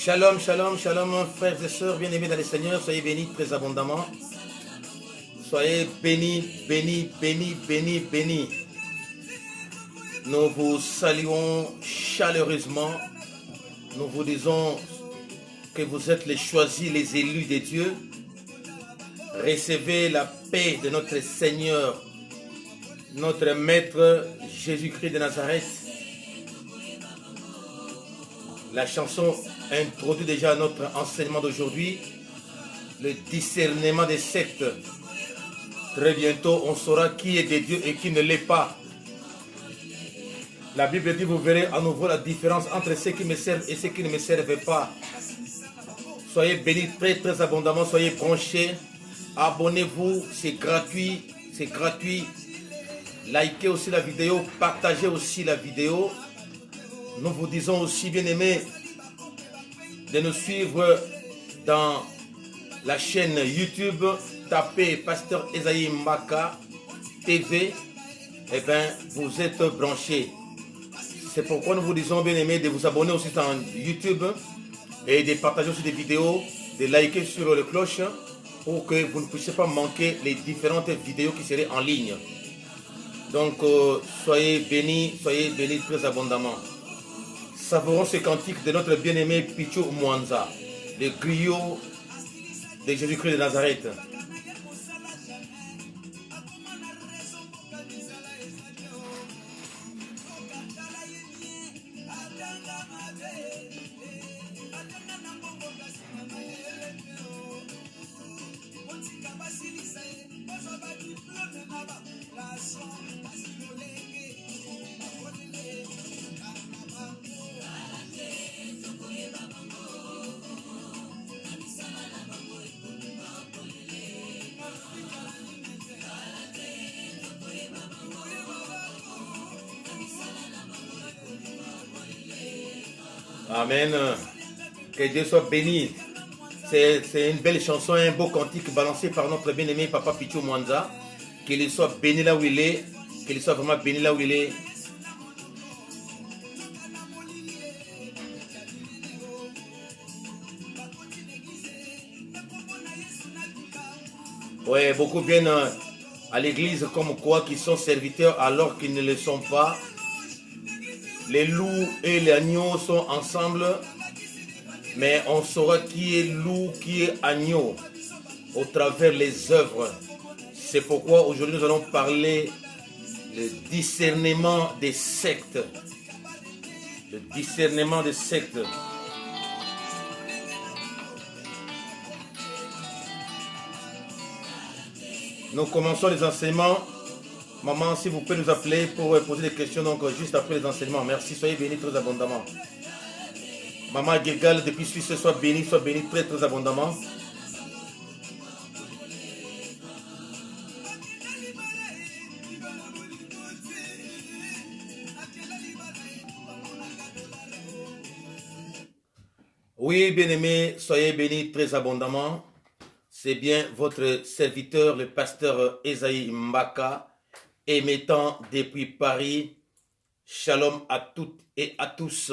Shalom, shalom, shalom, frères et sœurs bien-aimés dans les Seigneurs, soyez bénis très abondamment. Soyez bénis, bénis, bénis, bénis, bénis. Nous vous saluons chaleureusement. Nous vous disons que vous êtes les choisis, les élus de Dieu. Recevez la paix de notre Seigneur, notre Maître Jésus-Christ de Nazareth. La chanson introduit déjà notre enseignement d'aujourd'hui, le discernement des sectes. Très bientôt, on saura qui est de Dieu et qui ne l'est pas. La Bible dit, vous verrez à nouveau la différence entre ceux qui me servent et ceux qui ne me servent pas. Soyez bénis très très abondamment, soyez branchés. Abonnez-vous, c'est gratuit, c'est gratuit. Likez aussi la vidéo, partagez aussi la vidéo. Nous vous disons aussi, bien-aimés, de nous suivre dans la chaîne YouTube. Tapez Pasteur Esaïe Mbaka TV. Eh bien, vous êtes branchés. C'est pourquoi nous vous disons, bien-aimés, de vous abonner aussi dans YouTube et de partager aussi des vidéos, de liker sur le cloche pour que vous ne puissiez pas manquer les différentes vidéos qui seraient en ligne. Donc, soyez bénis très abondamment. Savourons ce cantique de notre bien-aimé Picho Mwanza, le griot de Jésus-Christ de Nazareth. Amen. Que Dieu soit béni. C'est une belle chanson, un beau cantique balancé par notre bien-aimé Papa Picho Mwanza. Qu'il soit béni là où il est. Qu'il soit vraiment béni là où il est. Ouais, beaucoup viennent à l'église comme quoi qu'ils sont serviteurs alors qu'ils ne le sont pas. Les loups et les agneaux sont ensemble, mais on saura qui est loup, qui est agneau au travers les œuvres. C'est pourquoi aujourd'hui nous allons parler du discernement des sectes. Le discernement des sectes. Nous commençons les enseignements. Maman, si vous pouvez nous appeler pour poser des questions, donc juste après les enseignements. Merci, soyez bénis très abondamment. Maman Gilgal, depuis Suisse, soit béni très très abondamment. Oui, bien-aimés, soyez bénis très abondamment. C'est bien votre serviteur, le pasteur Esaïe Mbaka, émettant depuis Paris. Shalom à toutes et à tous.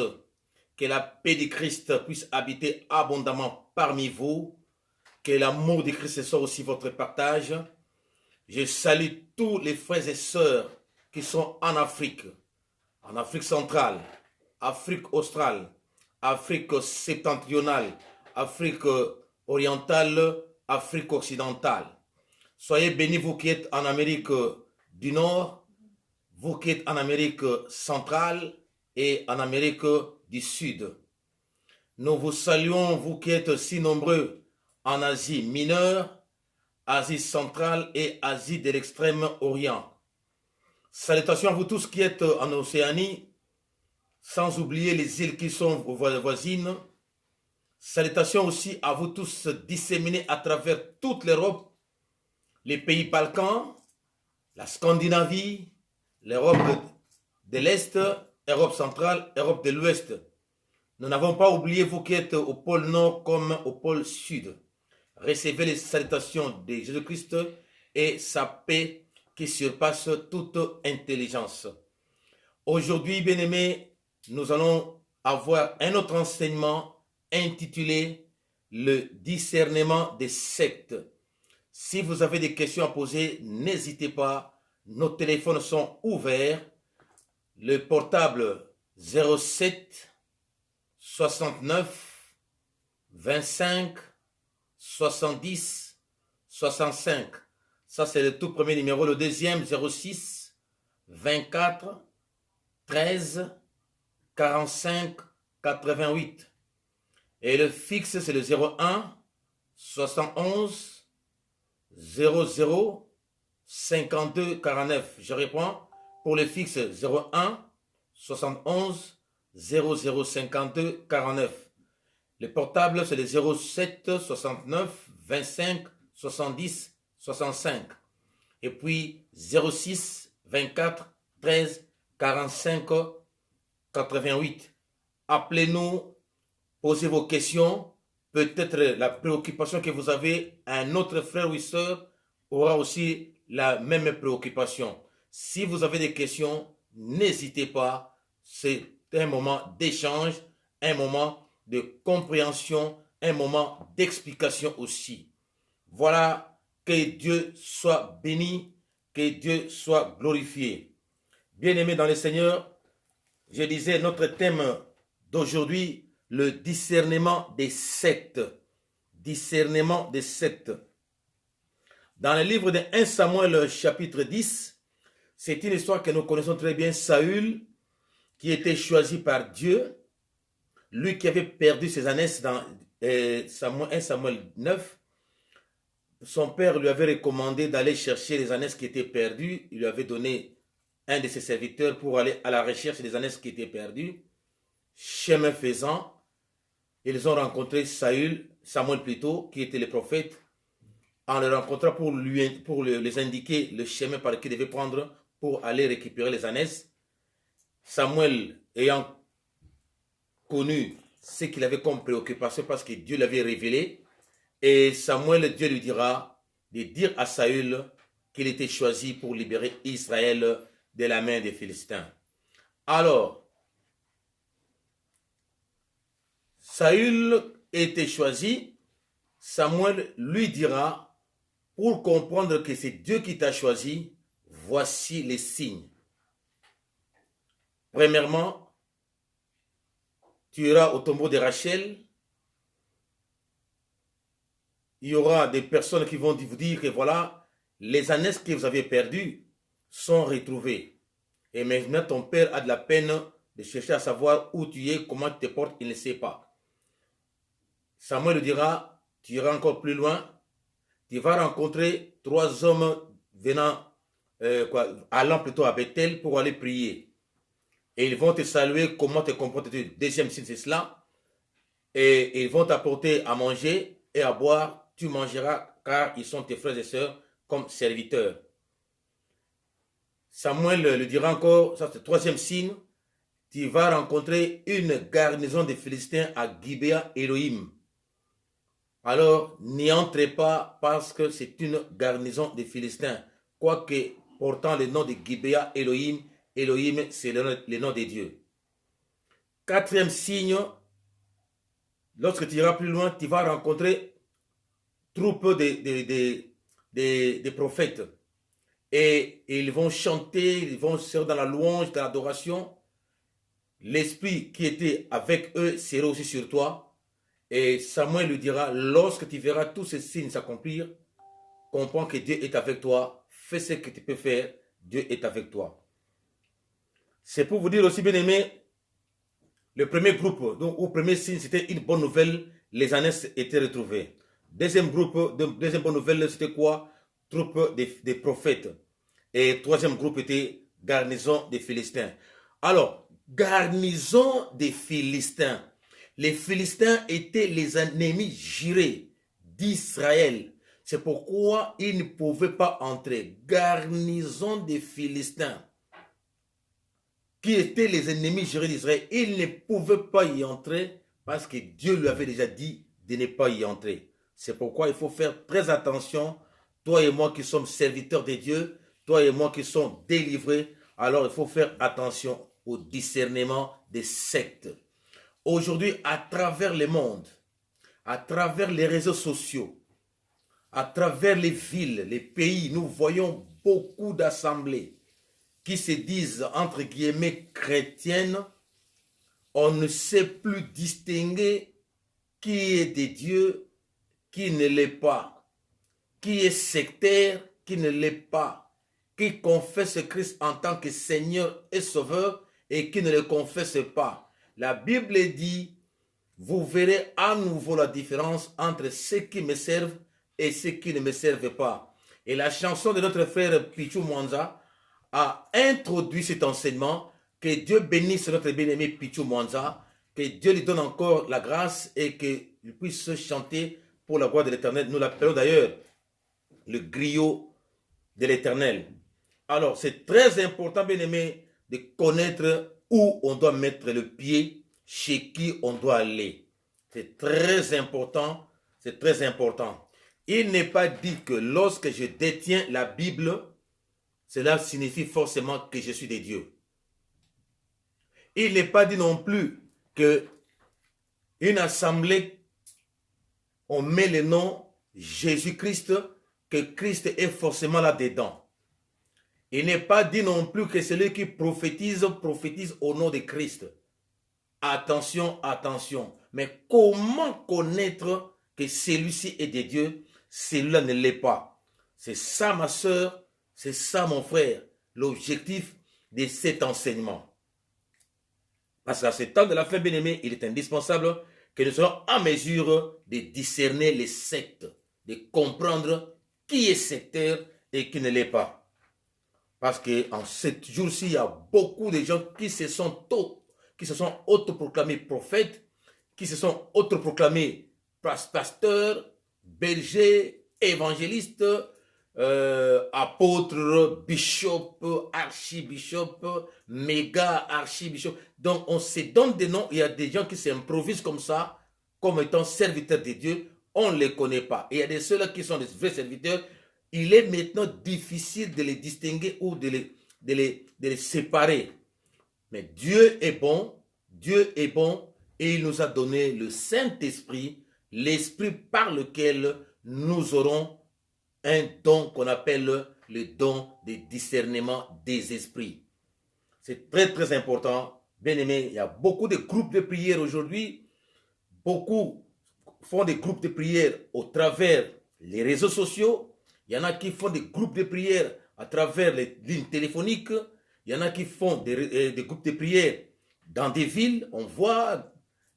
Que la paix de Christ puisse habiter abondamment parmi vous. Que l'amour de Christ soit aussi votre partage. Je salue tous les frères et sœurs qui sont en Afrique centrale, Afrique australe, Afrique septentrionale, Afrique orientale, Afrique occidentale. Soyez bénis vous qui êtes en Amérique du Nord, vous qui êtes en Amérique centrale et en Amérique du Sud. Nous vous saluons, vous qui êtes si nombreux en Asie mineure, Asie centrale et Asie de l'extrême orient. Salutations à vous tous qui êtes en Océanie. sans oublier les îles qui sont voisines. Salutations aussi à vous tous disséminés à travers toute l'Europe, les pays Balkans, la Scandinavie, l'Europe de l'Est, Europe centrale, Europe de l'Ouest. Nous n'avons pas oublié vous qui êtes au pôle Nord comme au pôle Sud. Recevez les salutations de Jésus-Christ et sa paix qui surpasse toute intelligence. Aujourd'hui, bien-aimés, nous allons avoir un autre enseignement intitulé « Le discernement des sectes ». Si vous avez des questions à poser, n'hésitez pas. Nos téléphones sont ouverts. Le portable 07 69 25 70 65. Ça, c'est le tout premier numéro. Le deuxième, 06 24 13 45 88. Et le fixe, c'est le 01 71 00 52 49. Je réponds pour le fixe 01 71 00 52 49. Le portable, c'est le 07 69 25 70 65. Et puis 06 24 13 45 88. Appelez-nous, posez vos questions. Peut-être la préoccupation que vous avez, un autre frère ou soeur aura aussi la même préoccupation. Si vous avez des questions, n'hésitez pas. C'est un moment d'échange, un moment de compréhension, un moment d'explication aussi. Voilà, que Dieu soit béni, que Dieu soit glorifié. Bien-aimés dans le Seigneur, je disais notre thème d'aujourd'hui, le discernement des sectes. Discernement des sectes. Dans le livre de 1 Samuel chapitre 10, c'est une histoire que nous connaissons très bien. Saül, qui était choisi par Dieu, lui qui avait perdu ses ânesses dans 1 Samuel 9, son père lui avait recommandé d'aller chercher les ânesses qui étaient perdues. Il lui avait donné un de ses serviteurs pour aller à la recherche des ânesses qui étaient perdues. Chemin faisant, ils ont rencontré Samuel plutôt, qui était le prophète, en le rencontrant pour les indiquer le chemin par lequel il devait prendre pour aller récupérer les ânesses. Samuel, ayant connu ce qu'il avait comme préoccupation parce que Dieu l'avait révélé, et Samuel, Dieu lui dira de dire à Saül qu'il était choisi pour libérer Israël de la main des Philistins. Alors, Saül était choisi, Samuel lui dira, pour comprendre que c'est Dieu qui t'a choisi, voici les signes. Premièrement, tu iras au tombeau de Rachel. Il y aura des personnes qui vont vous dire que voilà, les ânesses que vous avez perdues sont retrouvées. Et maintenant, ton père a de la peine de chercher à savoir où tu es, comment tu te portes, il ne sait pas. Samuel lui dira, tu iras encore plus loin, tu vas rencontrer 3 hommes allant plutôt à Bethel pour aller prier. Et ils vont te saluer, comment te comporter. Deuxième signe, c'est cela. Et ils vont t'apporter à manger et à boire. Tu mangeras, car ils sont tes frères et sœurs comme serviteurs. Samuel lui dira encore, ça c'est le 3e signe, tu vas rencontrer une garnison de Philistins à Gibea Elohim. Alors, n'y entrez pas parce que c'est une garnison de Philistins. Quoique portant le nom de Gibea Elohim, Elohim c'est le nom de Dieu. 4e signe, lorsque tu iras plus loin, tu vas rencontrer troupe de prophètes. Et ils vont chanter, ils vont se dans la louange, dans l'adoration. L'esprit qui était avec eux sera aussi sur toi. Et Samuel lui dira, lorsque tu verras tous ces signes s'accomplir, comprends que Dieu est avec toi, fais ce que tu peux faire, Dieu est avec toi. C'est pour vous dire aussi, bien aimé, le premier groupe, donc au premier signe, c'était une bonne nouvelle, les ânesses étaient retrouvées. Deuxième bonne nouvelle, c'était quoi? Troupe des prophètes. Et troisième groupe était garnison des Philistins. Alors, garnison des Philistins. Les Philistins étaient les ennemis jurés d'Israël. C'est pourquoi ils ne pouvaient pas entrer. Garnison des Philistins, qui étaient les ennemis jurés d'Israël, ils ne pouvaient pas y entrer parce que Dieu lui avait déjà dit de ne pas y entrer. C'est pourquoi il faut faire très attention, toi et moi qui sommes serviteurs de Dieu, toi et moi qui sommes délivrés, alors il faut faire attention au discernement des sectes. Aujourd'hui, à travers le monde, à travers les réseaux sociaux, à travers les villes, les pays, nous voyons beaucoup d'assemblées qui se disent, entre guillemets, chrétiennes. On ne sait plus distinguer qui est de Dieu, qui ne l'est pas, qui est sectaire, qui ne l'est pas, qui confesse Christ en tant que Seigneur et Sauveur et qui ne le confesse pas. La Bible dit, vous verrez à nouveau la différence entre ceux qui me servent et ceux qui ne me servent pas. Et la chanson de notre frère Pichou Mwanza a introduit cet enseignement. Que Dieu bénisse notre bien-aimé Pichou Mwanza, que Dieu lui donne encore la grâce et qu'il puisse chanter pour la gloire de l'Éternel. Nous l'appelons d'ailleurs le griot de l'Éternel. Alors, c'est très important, bien-aimé, de connaître où on doit mettre le pied, chez qui on doit aller. C'est très important, c'est très important. Il n'est pas dit que lorsque je détiens la Bible, cela signifie forcément que je suis de Dieu. Il n'est pas dit non plus que une assemblée, on met le nom Jésus-Christ, que Christ est forcément là-dedans. Il n'est pas dit non plus que celui qui prophétise, prophétise au nom de Christ. Attention, attention. Mais comment connaître que celui-ci est de Dieu, celui-là ne l'est pas? C'est ça, ma soeur, c'est ça, mon frère, l'objectif de cet enseignement. Parce qu'à ce temps de la fin, bien-aimé, il est indispensable que nous soyons en mesure de discerner les sectes, de comprendre qui est sectaire et qui ne l'est pas. Parce qu'en ce jour-ci, il y a beaucoup de gens qui se sont autoproclamés prophètes, qui se sont autoproclamés pasteurs, bergers, évangélistes, apôtres, bishop, archibishop, méga archibishop. Donc on se donne des noms, il y a des gens qui s'improvisent comme ça, comme étant serviteurs de Dieu, on ne les connaît pas. Et il y a des ceux-là qui sont des vrais serviteurs. Il est maintenant difficile de les distinguer ou de les séparer. Mais Dieu est bon et il nous a donné le Saint-Esprit, l'Esprit par lequel nous aurons un don qu'on appelle le don de discernement des esprits. C'est très très important. Bien aimé, il y a beaucoup de groupes de prière aujourd'hui. Beaucoup font des groupes de prière au travers les réseaux sociaux. Il y en a qui font des groupes de prière à travers les lignes téléphoniques. Il y en a qui font des groupes de prière dans des villes. On voit,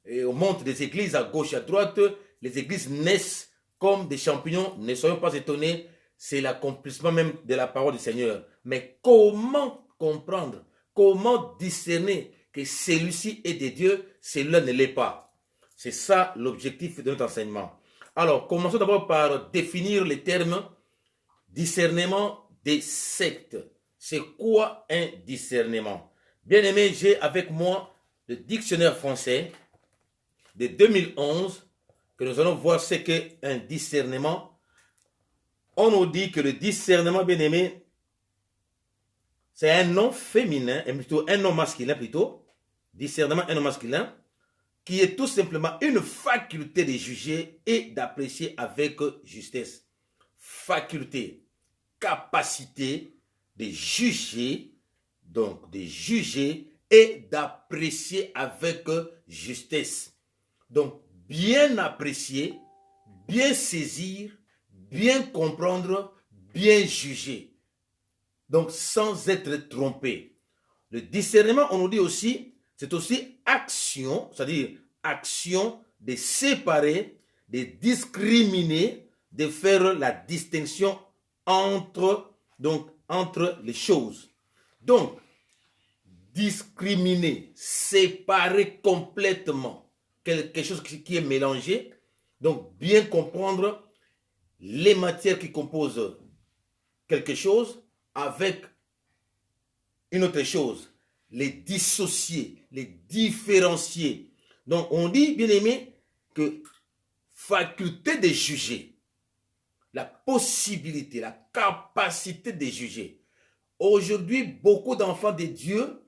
on monte des églises à gauche, à droite. Les églises naissent comme des champignons. Ne soyons pas étonnés. C'est l'accomplissement même de la parole du Seigneur. Mais comment comprendre, comment discerner que celui-ci est de Dieu, celui-là ne l'est pas? C'est ça l'objectif de notre enseignement. Alors, commençons d'abord par définir les termes. Discernement des sectes. C'est quoi un discernement? Bien aimé, j'ai avec moi le dictionnaire français de 2011 que nous allons voir ce qu'est un discernement. On nous dit que le discernement, bien aimé, c'est un nom féminin, et plutôt un nom masculin plutôt. Discernement, un nom masculin, qui est tout simplement une faculté de juger et d'apprécier avec justesse. Faculté, capacité de juger, donc de juger et d'apprécier avec justesse. Donc, bien apprécier, bien saisir, bien comprendre, bien juger. Donc, sans être trompé. Le discernement, on nous dit aussi, c'est aussi action, c'est-à-dire action de séparer, de discriminer, de faire la distinction entre les choses. Donc, discriminer, séparer complètement quelque chose qui est mélangé. Donc, bien comprendre les matières qui composent quelque chose avec une autre chose. Les dissocier, les différencier. Donc, on dit, bien aimé, que faculté de juger, la possibilité, la capacité de juger. Aujourd'hui, beaucoup d'enfants de Dieu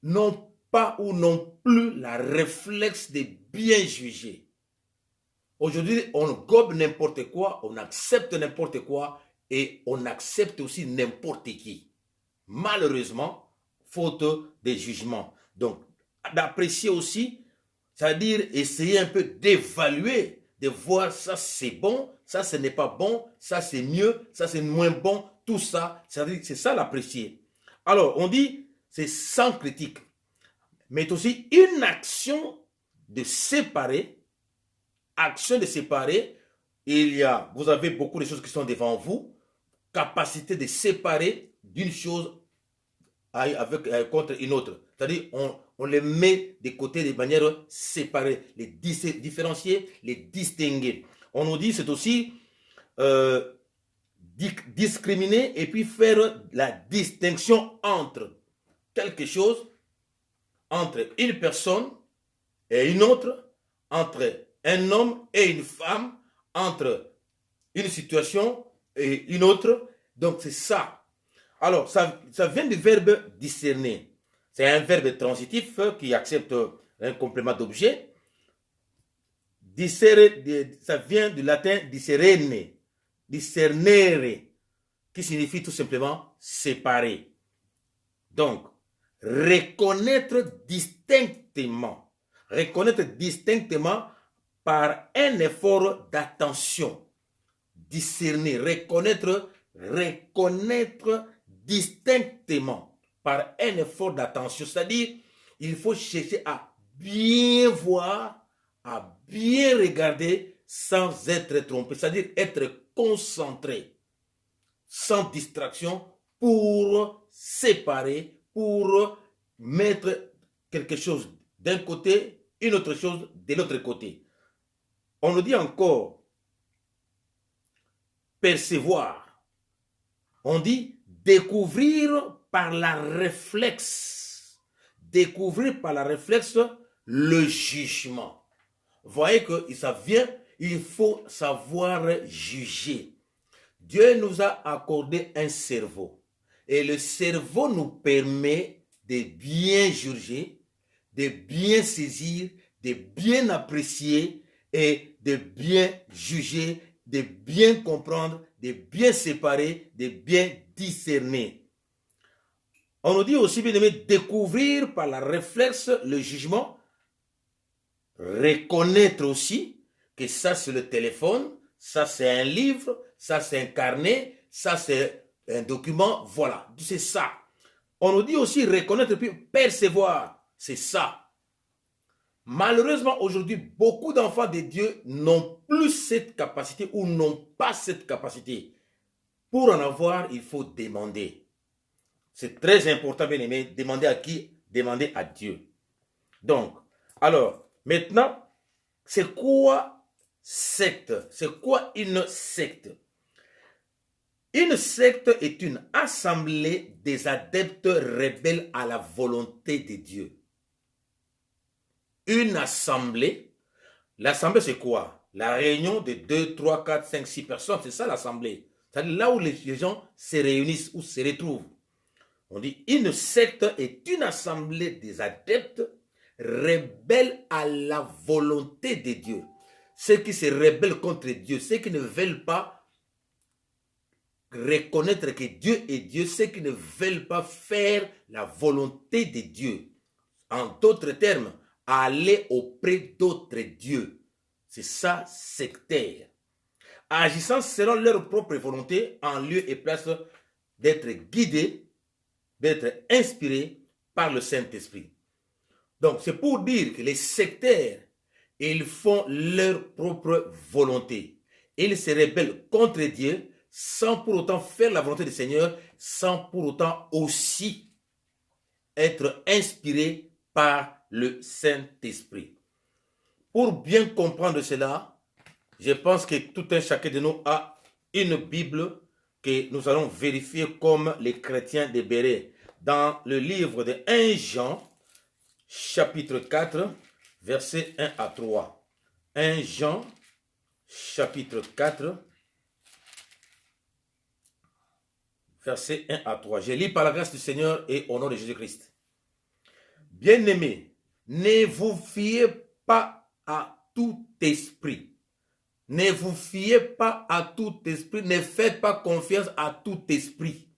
n'ont pas ou n'ont plus la réflexe de bien juger. Aujourd'hui, on gobe n'importe quoi, on accepte n'importe quoi et on accepte aussi n'importe qui. Malheureusement, faute de jugement. Donc, d'apprécier aussi, c'est-à-dire essayer un peu d'évaluer, de voir ça c'est bon, ça ce n'est pas bon, ça c'est mieux, ça c'est moins bon, tout ça, c'est ça l'apprécier. Alors, on dit, c'est sans critique, mais aussi une action de séparer, il y a, vous avez beaucoup de choses qui sont devant vous, capacité de séparer d'une chose contre une autre. C'est-à-dire, on les met de côté de manière séparée, les différencier, les distinguer. On nous dit, c'est aussi discriminer et puis faire la distinction entre quelque chose, entre une personne et une autre, entre un homme et une femme, entre une situation et une autre. Donc, c'est ça. Alors, ça vient du verbe discerner. C'est un verbe transitif qui accepte un complément d'objet. Ça vient du latin discernere, qui signifie tout simplement séparer. Donc, reconnaître distinctement par un effort d'attention. Discerner, reconnaître distinctement par un effort d'attention. C'est-à-dire, il faut chercher à bien voir, à bien regarder sans être trompé. C'est-à-dire être concentré, sans distraction, pour séparer, pour mettre quelque chose d'un côté, une autre chose de l'autre côté. On nous dit encore percevoir. On dit découvrir par la réflexe. Découvrir par la réflexe le jugement. Vous voyez que ça vient, il faut savoir juger. Dieu nous a accordé un cerveau. Et le cerveau nous permet de bien juger, de bien saisir, de bien apprécier et de bien juger, de bien comprendre, de bien séparer, de bien discerner. On nous dit aussi, bien aimé, découvrir par la réflexe le jugement, reconnaître aussi que ça c'est le téléphone, ça c'est un livre, ça c'est un carnet, ça c'est un document, voilà, c'est ça. On nous dit aussi reconnaître puis percevoir, c'est ça. Malheureusement, aujourd'hui, beaucoup d'enfants de Dieu n'ont plus cette capacité ou n'ont pas cette capacité. Pour en avoir, il faut demander. C'est très important, bien aimé, demander à qui? Demander à Dieu. Donc, alors, maintenant, c'est quoi secte? C'est quoi une secte? Une secte est une assemblée des adeptes rebelles à la volonté de Dieu. Une assemblée, l'assemblée c'est quoi? La réunion de 2, 3, 4, 5, 6 personnes, c'est ça l'assemblée. C'est-à-dire là où les gens se réunissent ou se retrouvent. On dit une secte est une assemblée des adeptes rebelles à la volonté de Dieu. Ceux qui se rebellent contre Dieu, ceux qui ne veulent pas reconnaître que Dieu est Dieu, ceux qui ne veulent pas faire la volonté de Dieu. En d'autres termes, aller auprès d'autres dieux. C'est ça, sectaire. Agissant selon leur propre volonté, en lieu et place d'être guidés, d'être inspirés par le Saint-Esprit. Donc, c'est pour dire que les sectaires, ils font leur propre volonté. Ils se rebellent contre Dieu sans pour autant faire la volonté du Seigneur, sans pour autant aussi être inspirés par le Saint-Esprit. Pour bien comprendre cela, je pense que tout un chacun de nous a une Bible que nous allons vérifier comme les chrétiens de Béret. Dans le livre de 1 Jean, chapitre 4, versets 1 à 3. 1 Jean, chapitre 4, versets 1 à 3. Je lis par la grâce du Seigneur et au nom de Jésus-Christ. Bien-aimés, ne vous fiez pas à tout esprit. Ne vous fiez pas à tout esprit. Ne faites pas confiance à tout esprit.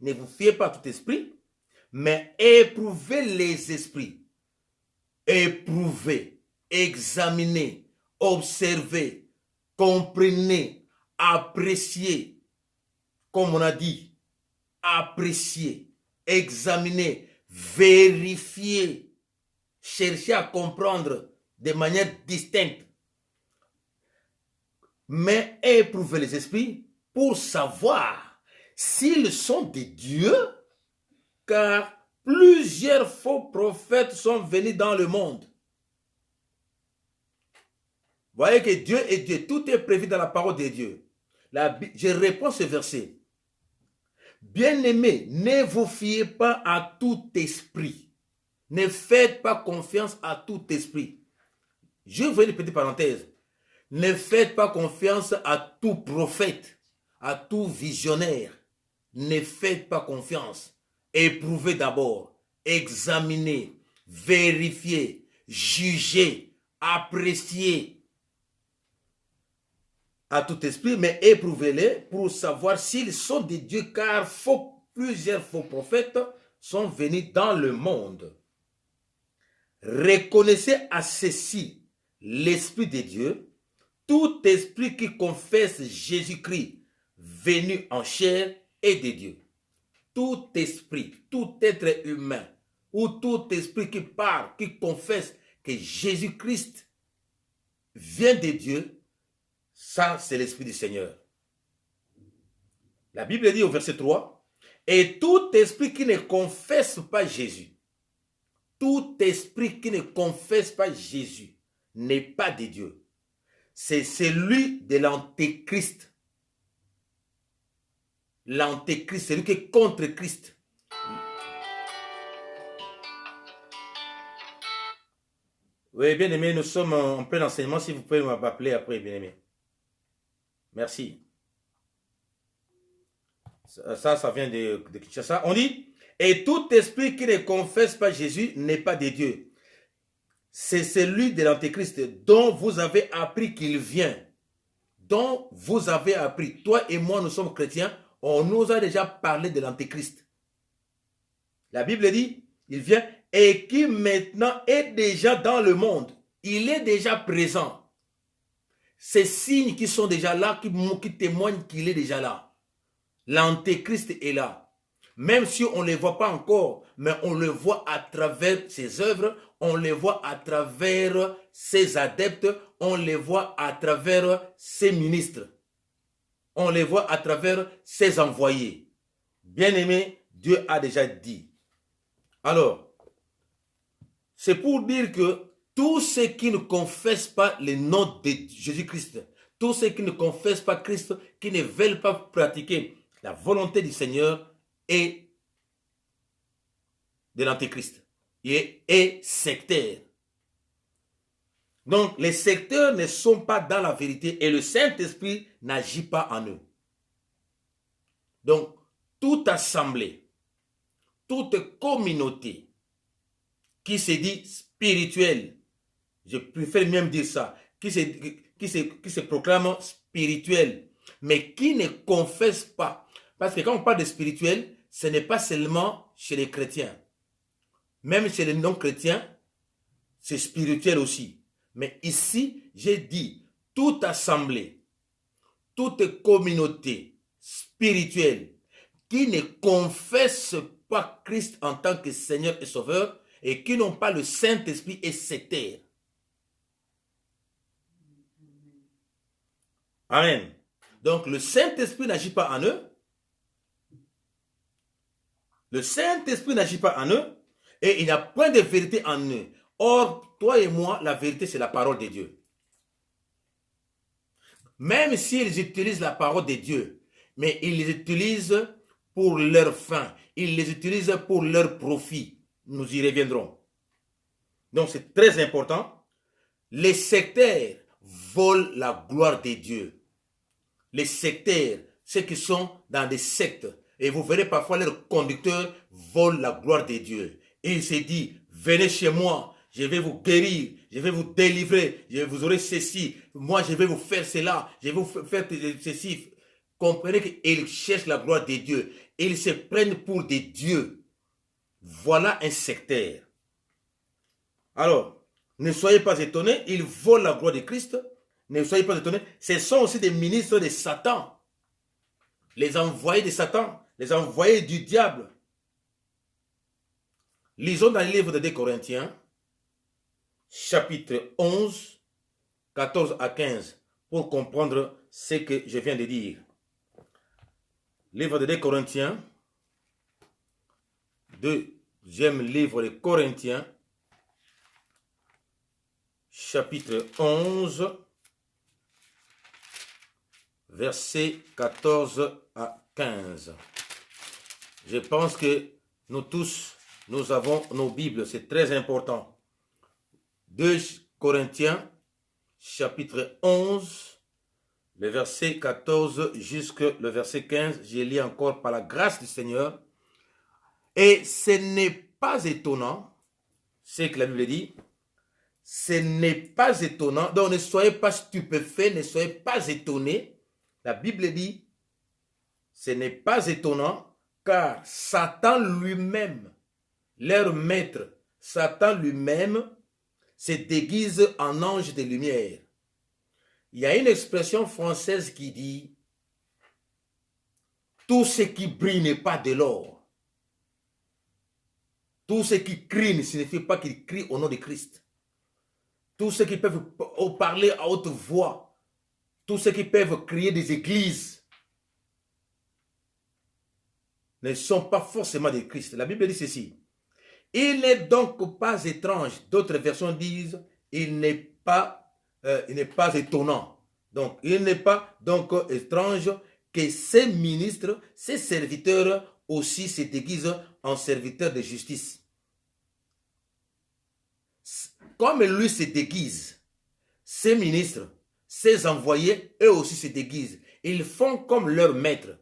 Ne vous fiez pas à tout esprit, mais éprouvez les esprits. Éprouvez, examinez, observez, comprenez, appréciez. Comme on a dit, appréciez, examinez, vérifiez, cherchez à comprendre de manière distincte. Mais éprouvez les esprits pour savoir s'ils sont de Dieu, car plusieurs faux prophètes sont venus dans le monde. Vous voyez que Dieu est Dieu, tout est prévu dans la parole de Dieu. Je réponds à ce verset. Bien-aimés, ne vous fiez pas à tout esprit. Ne faites pas confiance à tout esprit. Je veux une petite parenthèse. Ne faites pas confiance à tout prophète, à tout visionnaire. Ne faites pas confiance. Éprouvez d'abord, examinez, vérifiez, jugez, appréciez à tout esprit, mais éprouvez-les pour savoir s'ils sont de Dieu, car plusieurs faux prophètes sont venus dans le monde. Reconnaissez à ceci l'Esprit de Dieu. Tout esprit qui confesse Jésus-Christ venu en chair est de Dieu. Tout esprit, tout être humain ou tout esprit qui parle, qui confesse que Jésus-Christ vient de Dieu, ça c'est l'Esprit du Seigneur. La Bible dit au verset 3, et tout esprit qui ne confesse pas Jésus, tout esprit qui ne confesse pas Jésus n'est pas de Dieu. C'est celui de l'antéchrist. L'antéchrist, celui qui est contre Christ. Oui, bien aimé, nous sommes en plein enseignement. Si vous pouvez m'appeler après, bien aimé. Merci. Ça vient de Kinshasa. On dit, et tout esprit qui ne confesse pas Jésus n'est pas de Dieu. C'est celui de l'antéchrist dont vous avez appris qu'il vient. Dont vous avez appris. Toi et moi, nous sommes chrétiens. On nous a déjà parlé de l'antéchrist. La Bible dit, il vient et qui maintenant est déjà dans le monde. Il est déjà présent. Ces signes qui sont déjà là, qui témoignent qu'il est déjà là. L'antéchrist est là. Même si on ne les voit pas encore, mais on le voit à travers ses œuvres, on les voit à travers ses adeptes, on les voit à travers ses ministres. On les voit à travers ses envoyés. Bien-aimé, Dieu a déjà dit. Alors, c'est pour dire que tous ceux qui ne confessent pas le nom de Jésus-Christ, tous ceux qui ne confessent pas Christ, qui ne veulent pas pratiquer la volonté du Seigneur et de l'antéchrist et sectaire. Donc, les secteurs ne sont pas dans la vérité et le Saint-Esprit n'agit pas en eux. Donc, toute assemblée, toute communauté qui se dit spirituelle, je préfère même dire ça, qui se proclame spirituelle, mais qui ne confesse pas. Parce que quand on parle de spirituel, ce n'est pas seulement chez les chrétiens. Même chez les non-chrétiens, c'est spirituel aussi. Mais ici, j'ai dit, toute assemblée, toute communauté spirituelle qui ne confesse pas Christ en tant que Seigneur et Sauveur et qui n'ont pas le Saint-Esprit et sectaire. Amen. Donc, le Saint-Esprit n'agit pas en eux. Le Saint-Esprit n'agit pas en eux. Et il n'y a point de vérité en eux. Or, toi et moi, la vérité, c'est la parole de Dieu. Même s'ils utilisent la parole de Dieu, mais ils les utilisent pour leur fin. Ils les utilisent pour leur profit. Nous y reviendrons. Donc, c'est très important. Les sectaires volent la gloire de Dieu. Les sectaires, ceux qui sont dans des sectes, et vous verrez parfois leurs conducteurs volent la gloire de Dieu. Et il se dit, venez chez moi, je vais vous guérir, je vais vous délivrer, vous aurez ceci, moi je vais vous faire cela, je vais vous faire ceci. Comprenez qu'ils cherchent la gloire de Dieu. Ils se prennent pour des dieux. Voilà un sectaire. Alors, ne soyez pas étonnés, ils volent la gloire de Christ. Ne soyez pas étonnés, ce sont aussi des ministres de Satan. Les envoyés de Satan, les envoyés du diable. Lisons dans le livre de 2 Corinthiens, chapitre 11, 14 à 15, pour comprendre ce que je viens de dire. Livre de 2 Corinthiens, deuxième livre de Corinthiens, chapitre 11, versets 14 à 15. Je pense que nous tous, nous avons nos Bibles, c'est très important. 2 Corinthiens, chapitre 11, le verset 14 jusqu'au verset 15. Je lis encore par la grâce du Seigneur. Et ce n'est pas étonnant, ce que la Bible dit, ce n'est pas étonnant, donc ne soyez pas stupéfaits, ne soyez pas étonnés. La Bible dit, ce n'est pas étonnant, car Satan lui-même, leur maître, Satan lui-même, se déguise en ange de lumière. Il y a une expression française qui dit, tout ce qui brille n'est pas de l'or. Tout ce qui crie ne signifie pas qu'il crie au nom de Christ. Tous ceux qui peuvent parler à haute voix, tous ceux qui peuvent crier des églises, ne sont pas forcément de Christ. La Bible dit ceci. Il n'est donc pas étrange. D'autres versions disent, il n'est pas étonnant. Donc, il n'est pas donc étrange que ces ministres, ces serviteurs aussi se déguisent en serviteurs de justice. Comme lui se déguise, ces ministres, ces envoyés, eux aussi se déguisent. Ils font comme leur maître.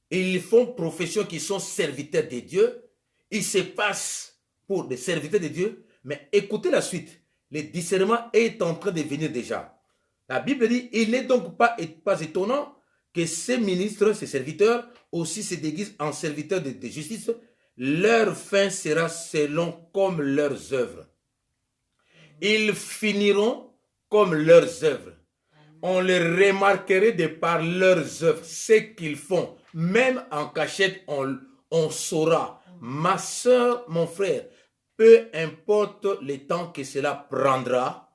Ils font profession qu'ils sont serviteurs de Dieu. Ils se passent pour des serviteurs de Dieu. Mais écoutez la suite. Le discernement est en train de venir déjà. La Bible dit, il n'est donc pas étonnant que ces ministres, ces serviteurs, aussi se déguisent en serviteurs de justice. Leur fin sera selon comme leurs œuvres. Ils finiront comme leurs œuvres. On les remarquerait de par leurs œuvres, ce qu'ils font. Même en cachette, on saura. Ma soeur, mon frère, peu importe le temps que cela prendra,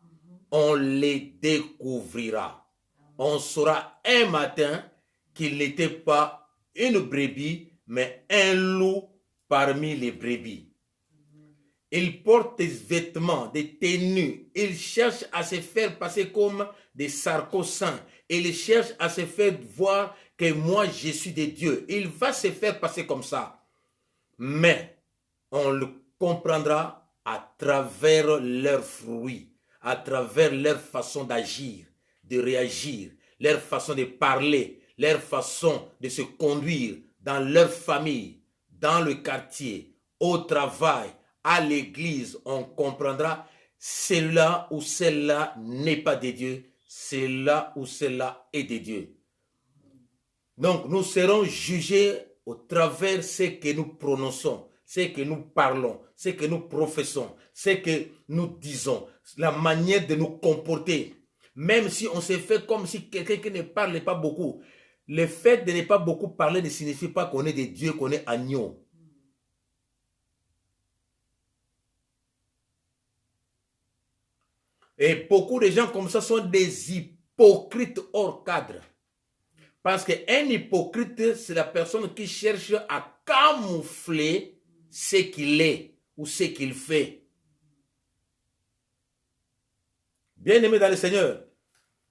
on les découvrira. On saura un matin qu'il n'était pas une brebis, mais un loup parmi les brebis. Ils portent des vêtements, des tenues. Ils cherchent à se faire passer comme des sarcosins. Ils cherchent à se faire voir que moi, je suis de Dieu. Il va se faire passer comme ça. Mais on le comprendra à travers leurs fruits, à travers leur façon d'agir, de réagir, leur façon de parler, leur façon de se conduire dans leur famille, dans le quartier, au travail, à l'église. On comprendra cela ou cela n'est pas de Dieu, cela ou cela est de Dieu. Donc nous serons jugés au travers ce que nous prononçons, ce que nous parlons, ce que nous professons, ce que nous disons, la manière de nous comporter. Même si on se fait comme si quelqu'un qui ne parle pas beaucoup, le fait de ne pas beaucoup parler ne signifie pas qu'on est des dieux, qu'on est agneau. Et beaucoup de gens comme ça sont des hypocrites hors cadre. Parce qu'un hypocrite, c'est la personne qui cherche à camoufler ce qu'il est ou ce qu'il fait. Bien-aimés dans le Seigneur,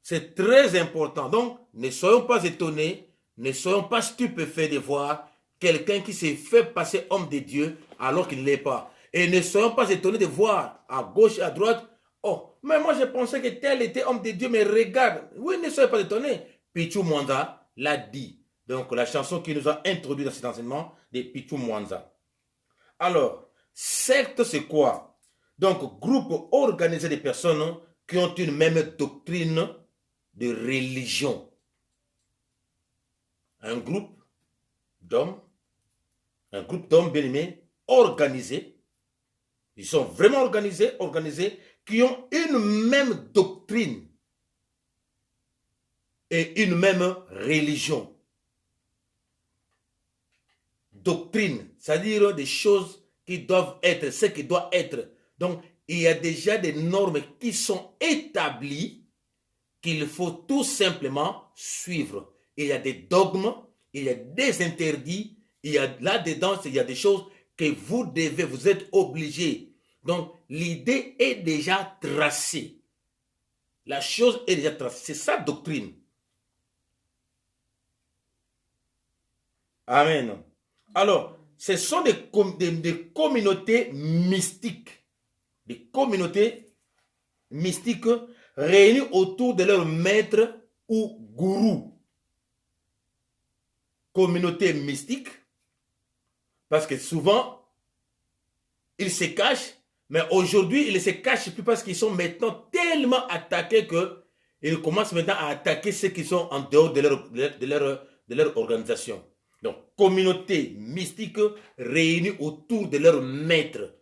c'est très important. Donc, ne soyons pas étonnés, ne soyons pas stupéfaits de voir quelqu'un qui s'est fait passer homme de Dieu alors qu'il ne l'est pas. Et ne soyons pas étonnés de voir à gauche et à droite, oh, mais moi je pensais que tel était homme de Dieu, mais regarde. Oui, ne soyez pas étonnés. Pichou Mwanza l'a dit. Donc, la chanson qui nous a introduit dans cet enseignement de Pichou Mwanza. Alors, secte, c'est quoi? Donc, groupe organisé de personnes qui ont une même doctrine de religion. Un groupe d'hommes bien aimés, organisés. Ils sont vraiment organisés, qui ont une même doctrine et une même religion. Doctrine, c'est-à-dire des choses qui doivent être, ce qui doit être. Donc, il y a déjà des normes qui sont établies qu'il faut tout simplement suivre. Il y a des dogmes, il y a des interdits, il y a là-dedans, il y a des choses que vous êtes obligés. Donc, l'idée est déjà tracée. La chose est déjà tracée. C'est sa doctrine. Amen. Alors, ce sont des communautés mystiques. Des communautés mystiques réunies autour de leur maître ou gourou. Communauté mystique, parce que souvent, ils se cachent, mais aujourd'hui, ils ne se cachent plus parce qu'ils sont maintenant tellement attaqués qu'ils commencent maintenant à attaquer ceux qui sont en dehors de leur organisation. Donc, communauté mystique réunie autour de leur maître.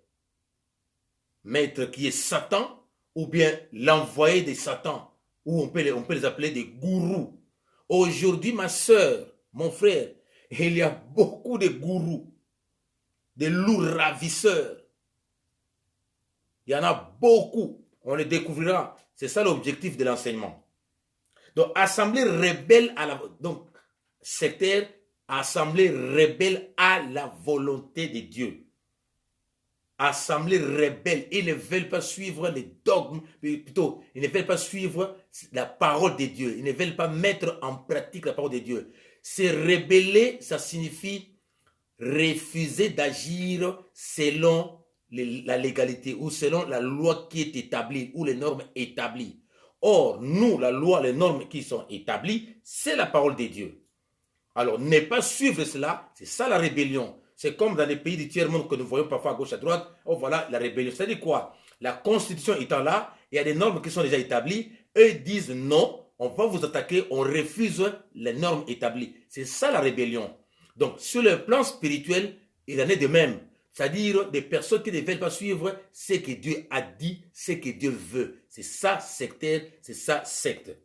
Maître qui est Satan, ou bien l'envoyé de Satan, ou on peut les appeler des gourous. Aujourd'hui, ma soeur, mon frère, il y a beaucoup de gourous, de loups ravisseurs. Il y en a beaucoup. On les découvrira. C'est ça l'objectif de l'enseignement. Donc, assemblée rebelle à la... Donc, sectaire, assemblée rebelle à la volonté de Dieu. Assemblée rebelle. Ils ne veulent pas suivre les dogmes, plutôt, ils ne veulent pas suivre la parole de Dieu. Ils ne veulent pas mettre en pratique la parole de Dieu. Se rebeller, ça signifie refuser d'agir selon la légalité ou selon la loi qui est établie ou les normes établies. Or, nous, la loi, les normes qui sont établies, c'est la parole de Dieu. Alors, ne pas suivre cela, c'est ça la rébellion. C'est comme dans les pays du tiers-monde que nous voyons parfois à gauche, à droite. Oh, voilà la rébellion. C'est-à-dire quoi? La constitution étant là, il y a des normes qui sont déjà établies. Eux disent non, on va vous attaquer, on refuse les normes établies. C'est ça la rébellion. Donc, sur le plan spirituel, il en est de même. C'est-à-dire des personnes qui ne veulent pas suivre ce que Dieu a dit, ce que Dieu veut. C'est ça sectaire, c'est ça secte.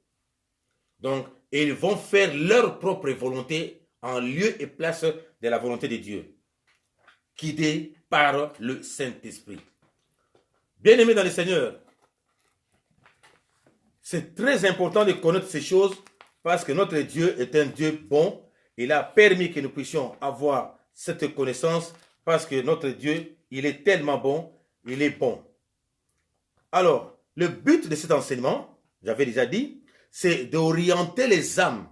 Donc, ils vont faire leur propre volonté en lieu et place de la volonté de Dieu, guidée par le Saint-Esprit. Bien-aimés dans le Seigneur, c'est très important de connaître ces choses parce que notre Dieu est un Dieu bon. Il a permis que nous puissions avoir cette connaissance parce que notre Dieu, il est tellement bon, il est bon. Alors, le but de cet enseignement, j'avais déjà dit, c'est d'orienter les âmes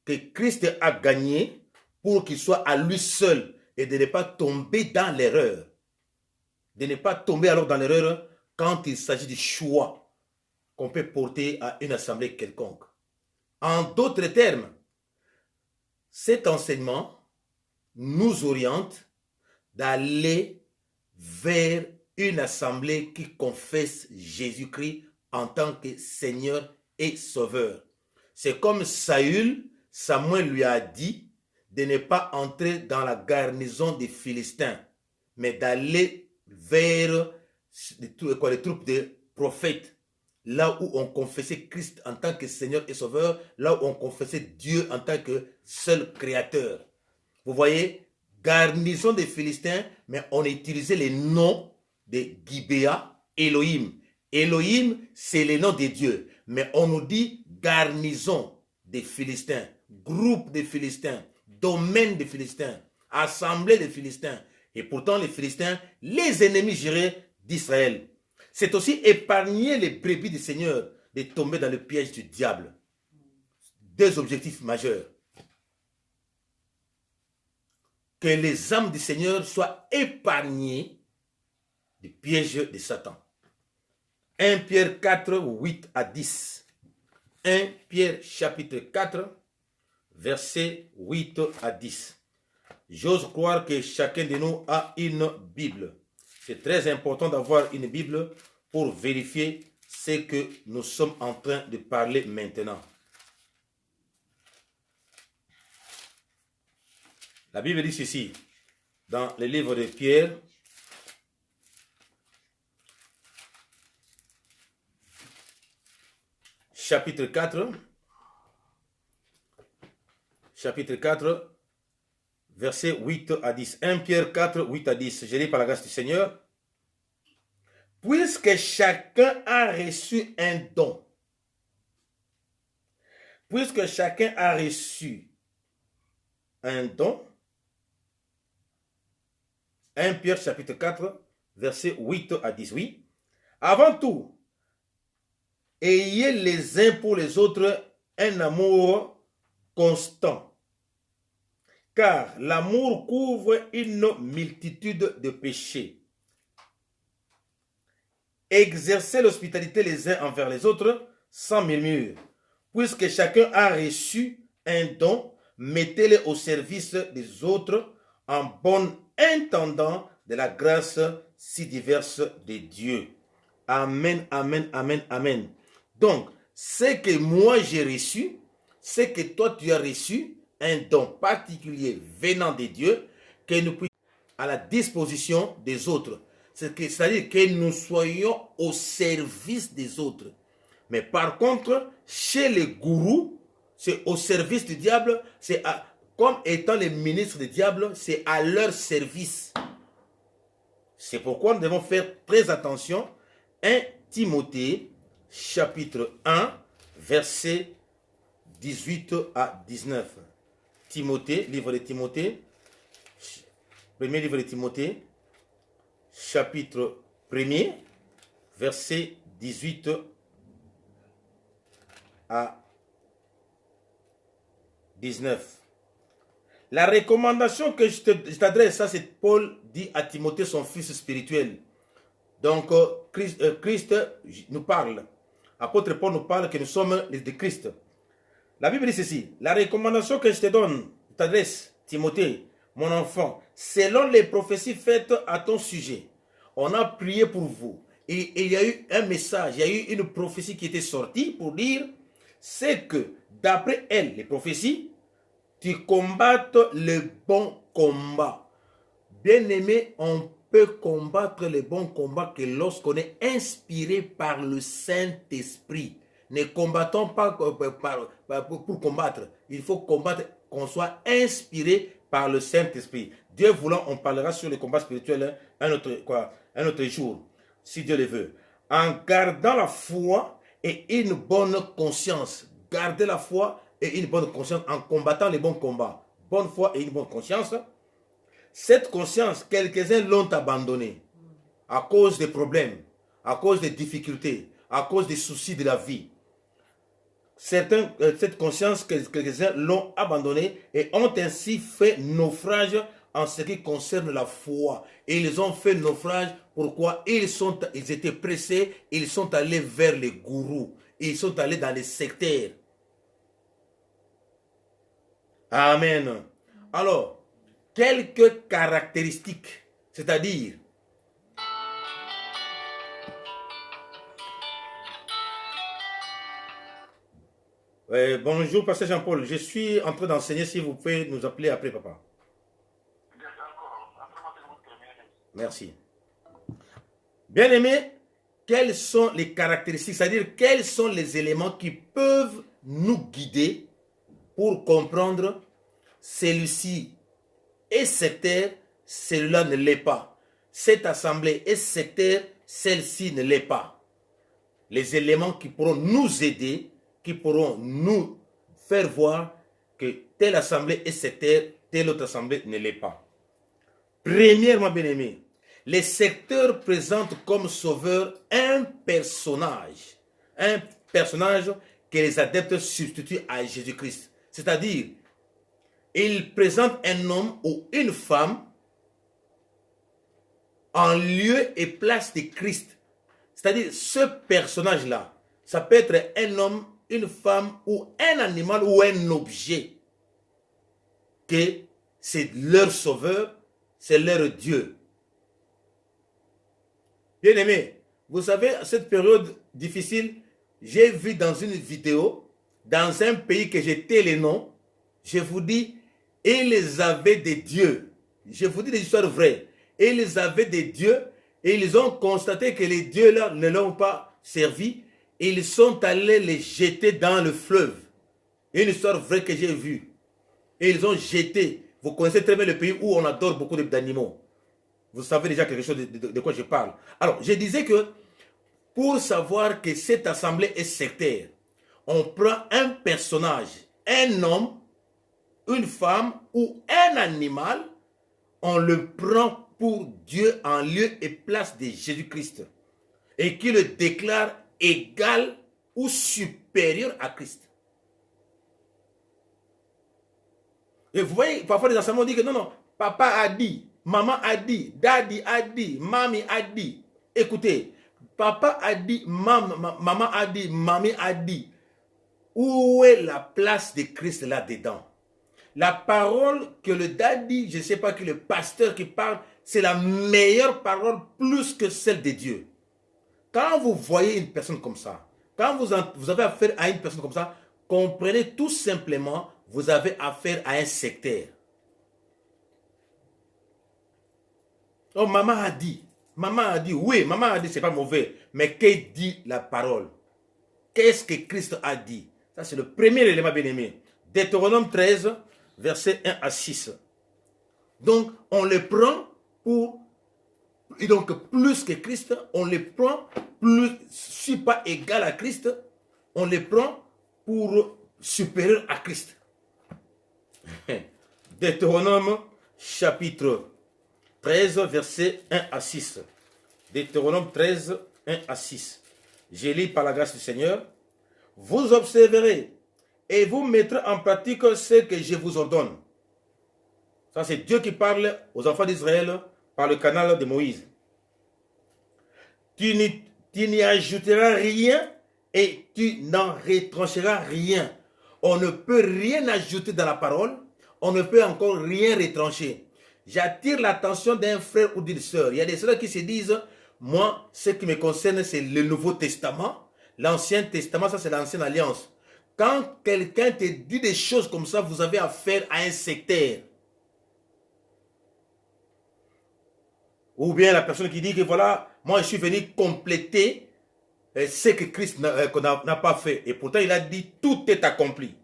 que Christ a gagnées pour qu'ils soient à lui seul et de ne pas tomber dans l'erreur. De ne pas tomber alors dans l'erreur quand il s'agit du choix qu'on peut porter à une assemblée quelconque. En d'autres termes, cet enseignement nous oriente d'aller vers une assemblée qui confesse Jésus-Christ en tant que Seigneur et Sauveur. C'est comme Samuel lui a dit de ne pas entrer dans la garnison des Philistins, mais d'aller vers les troupes de prophètes, là où on confessait Christ en tant que Seigneur et Sauveur, là où on confessait Dieu en tant que seul Créateur. Vous voyez, garnison des Philistins, mais on utilisait les noms de Gibéa, Elohim. Elohim, c'est le nom de Dieu, mais on nous dit garnison des Philistins, groupe des Philistins, domaine des Philistins. assembler les Philistins. Et pourtant, les Philistins, les ennemis jurés d'Israël. C'est aussi épargner les brebis du Seigneur de tomber dans le piège du diable. Deux objectifs majeurs. Que les âmes du Seigneur soient épargnées du piège de Satan. 1 Pierre 4, 8 à 10. 1 Pierre chapitre 4, versets 8 à 10. J'ose croire que chacun de nous a une Bible. C'est très important d'avoir une Bible pour vérifier ce que nous sommes en train de parler maintenant. La Bible dit ceci, dans le livre de Pierre, chapitre 4, versets 8 à 10. 1 Pierre 4, 8 à 10. Je lis par la grâce du Seigneur. Puisque chacun a reçu un don, puisque chacun a reçu un don, 1 Pierre chapitre 4, versets 8 à 10. Oui. Avant tout, ayez les uns pour les autres un amour constant. Car l'amour couvre une multitude de péchés. Exercez l'hospitalité les uns envers les autres sans murmure. Puisque chacun a reçu un don, mettez-le au service des autres en bon intendant de la grâce si diverse de Dieu. Amen, amen, amen, amen. Donc, ce que moi j'ai reçu, c'est que toi tu as reçu un don particulier venant de Dieu que nous puissions à la disposition des autres. C'est-à-dire que nous soyons au service des autres. Mais par contre, chez les gourous, c'est au service du diable, comme étant les ministres du diable, c'est à leur service. C'est pourquoi nous devons faire très attention. 1 Timothée, chapitre 1, versets 18 à 19. Timothée, livre de Timothée, premier livre de Timothée, chapitre 1er, verset 18 à 19. La recommandation que je t'adresse, ça c'est Paul dit à Timothée, son fils spirituel. Donc Christ nous parle. Apôtre Paul nous parle que nous sommes les de Christ. La Bible dit ceci, la recommandation que je te donne, je t'adresse, Timothée, mon enfant, selon les prophéties faites à ton sujet, on a prié pour vous. Et il y a eu un message, il y a eu une prophétie qui était sortie pour dire, c'est que d'après elle, les prophéties, tu combattes le bon combat. Bien-aimé, on peut combattre le bon combat que lorsqu'on est inspiré par le Saint-Esprit. Ne combattons pas pour combattre. Il faut combattre qu'on soit inspiré par le Saint-Esprit. Dieu voulant, on parlera sur le combat spirituel un autre jour, si Dieu le veut. En gardant la foi et une bonne conscience. Gardez la foi et une bonne conscience en combattant les bons combats. Bonne foi et une bonne conscience. Cette conscience, quelques-uns l'ont abandonnée à cause des problèmes, à cause des difficultés, à cause des soucis de la vie. Cette conscience, quelques-uns l'ont abandonnée et ont ainsi fait naufrage en ce qui concerne la foi. Et ils ont fait naufrage, pourquoi? Ils étaient pressés, ils sont allés vers les gourous, ils sont allés dans les sectaires. Amen. Alors, quelques caractéristiques, c'est-à-dire bonjour, pasteur Jean-Paul. Je suis en train d'enseigner. Si vous pouvez nous appeler après, papa. Merci. Bien-aimés, quelles sont les caractéristiques, c'est-à-dire quels sont les éléments qui peuvent nous guider pour comprendre celui-ci est sectaire, celui-là ne l'est pas. Cette assemblée est sectaire, celle-ci ne l'est pas. Les éléments qui pourront nous aider, qui pourront nous faire voir que telle assemblée est sectaire, telle autre assemblée ne l'est pas. Premièrement, bien-aimé, les secteurs présentent comme sauveur un personnage que les adeptes substituent à Jésus-Christ. C'est-à-dire, ils présentent un homme ou une femme en lieu et place de Christ. C'est-à-dire, ce personnage-là, ça peut être un homme, une femme ou un animal ou un objet. Que c'est leur sauveur, c'est leur Dieu. Bien-aimé, vous savez, à cette période difficile, j'ai vu dans une vidéo, dans un pays que j'ai tais les noms, je vous dis, ils avaient des dieux. Je vous dis des histoires vraies. Ils avaient des dieux et ils ont constaté que les dieux-là ne l'ont pas servi. Ils sont allés les jeter dans le fleuve. Une histoire vraie que j'ai vue. Et ils ont jeté. Vous connaissez très bien le pays où on adore beaucoup d'animaux. Vous savez déjà quelque chose de quoi je parle. Alors, je disais que pour savoir que cette assemblée est sectaire, on prend un personnage, un homme, une femme ou un animal, on le prend pour Dieu en lieu et place de Jésus-Christ et qui le déclare égal ou supérieur à Christ. Et vous voyez, parfois les enseignements disent que non, papa a dit, maman a dit, daddy a dit, mamie a dit. Écoutez, papa a dit, maman a dit, mamie a dit. Où est la place de Christ là-dedans? La parole que le daddy, je ne sais pas, que le pasteur qui parle, c'est la meilleure parole plus que celle de Dieu. Quand vous voyez une personne comme ça, quand vous avez affaire à une personne comme ça, comprenez tout simplement, vous avez affaire à un sectaire. Oh, maman a dit, oui, maman a dit, c'est pas mauvais, mais que dit la parole? Qu'est-ce que Christ a dit? Ça, c'est le premier élément bien-aimé. Deutéronome 13, versets 1 à 6. Donc, on le prend pour, et donc plus que Christ, on le prend plus, si pas égal à Christ, on le prend pour supérieur à Christ. Deutéronome chapitre 13, versets 1 à 6. Deutéronome 13, 1 à 6. Je lis par la grâce du Seigneur. Vous observerez et vous mettrez en pratique ce que je vous ordonne. Ça, c'est Dieu qui parle aux enfants d'Israël par le canal de Moïse. Tu n'y ajouteras rien et tu n'en retrancheras rien. On ne peut rien ajouter dans la parole, on ne peut encore rien retrancher. J'attire l'attention d'un frère ou d'une sœur. Il y a des sœurs qui se disent, moi, ce qui me concerne, c'est le Nouveau Testament. L'Ancien Testament, ça c'est l'Ancienne Alliance. Quand quelqu'un te dit des choses comme ça, vous avez affaire à un sectaire. Ou bien la personne qui dit que voilà, moi je suis venu compléter ce que Christ n'a pas fait. Et pourtant il a dit tout est accompli.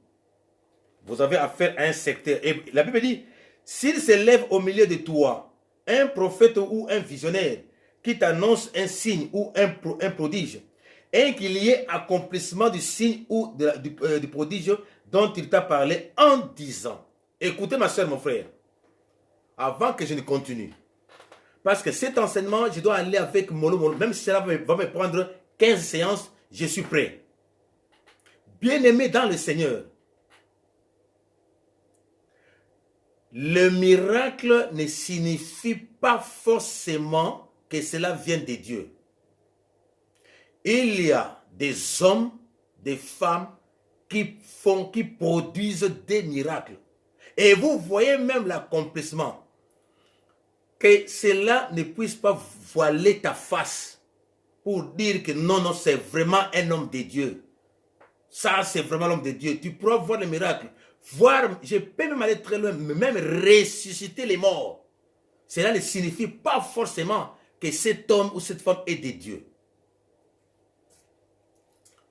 Vous avez affaire à un sectaire. Et la Bible dit, s'il se lève au milieu de toi, un prophète ou un visionnaire qui t'annonce un signe ou un prodige, et qu'il y ait accomplissement du signe ou du prodige dont il t'a parlé en disant. Écoutez ma soeur, mon frère, avant que je ne continue, parce que cet enseignement, je dois aller avec mollo, même si cela va me prendre 15 séances, je suis prêt. Bien-aimé dans le Seigneur, le miracle ne signifie pas forcément que cela vient de Dieu. Il y a des hommes, des femmes qui produisent des miracles. Et vous voyez même l'accomplissement. Que cela ne puisse pas voiler ta face pour dire que non, c'est vraiment un homme de Dieu. Ça, c'est vraiment l'homme de Dieu. Tu pourras voir le miracle. Je peux même aller très loin, même ressusciter les morts. Cela ne signifie pas forcément que cet homme ou cette femme est de Dieu.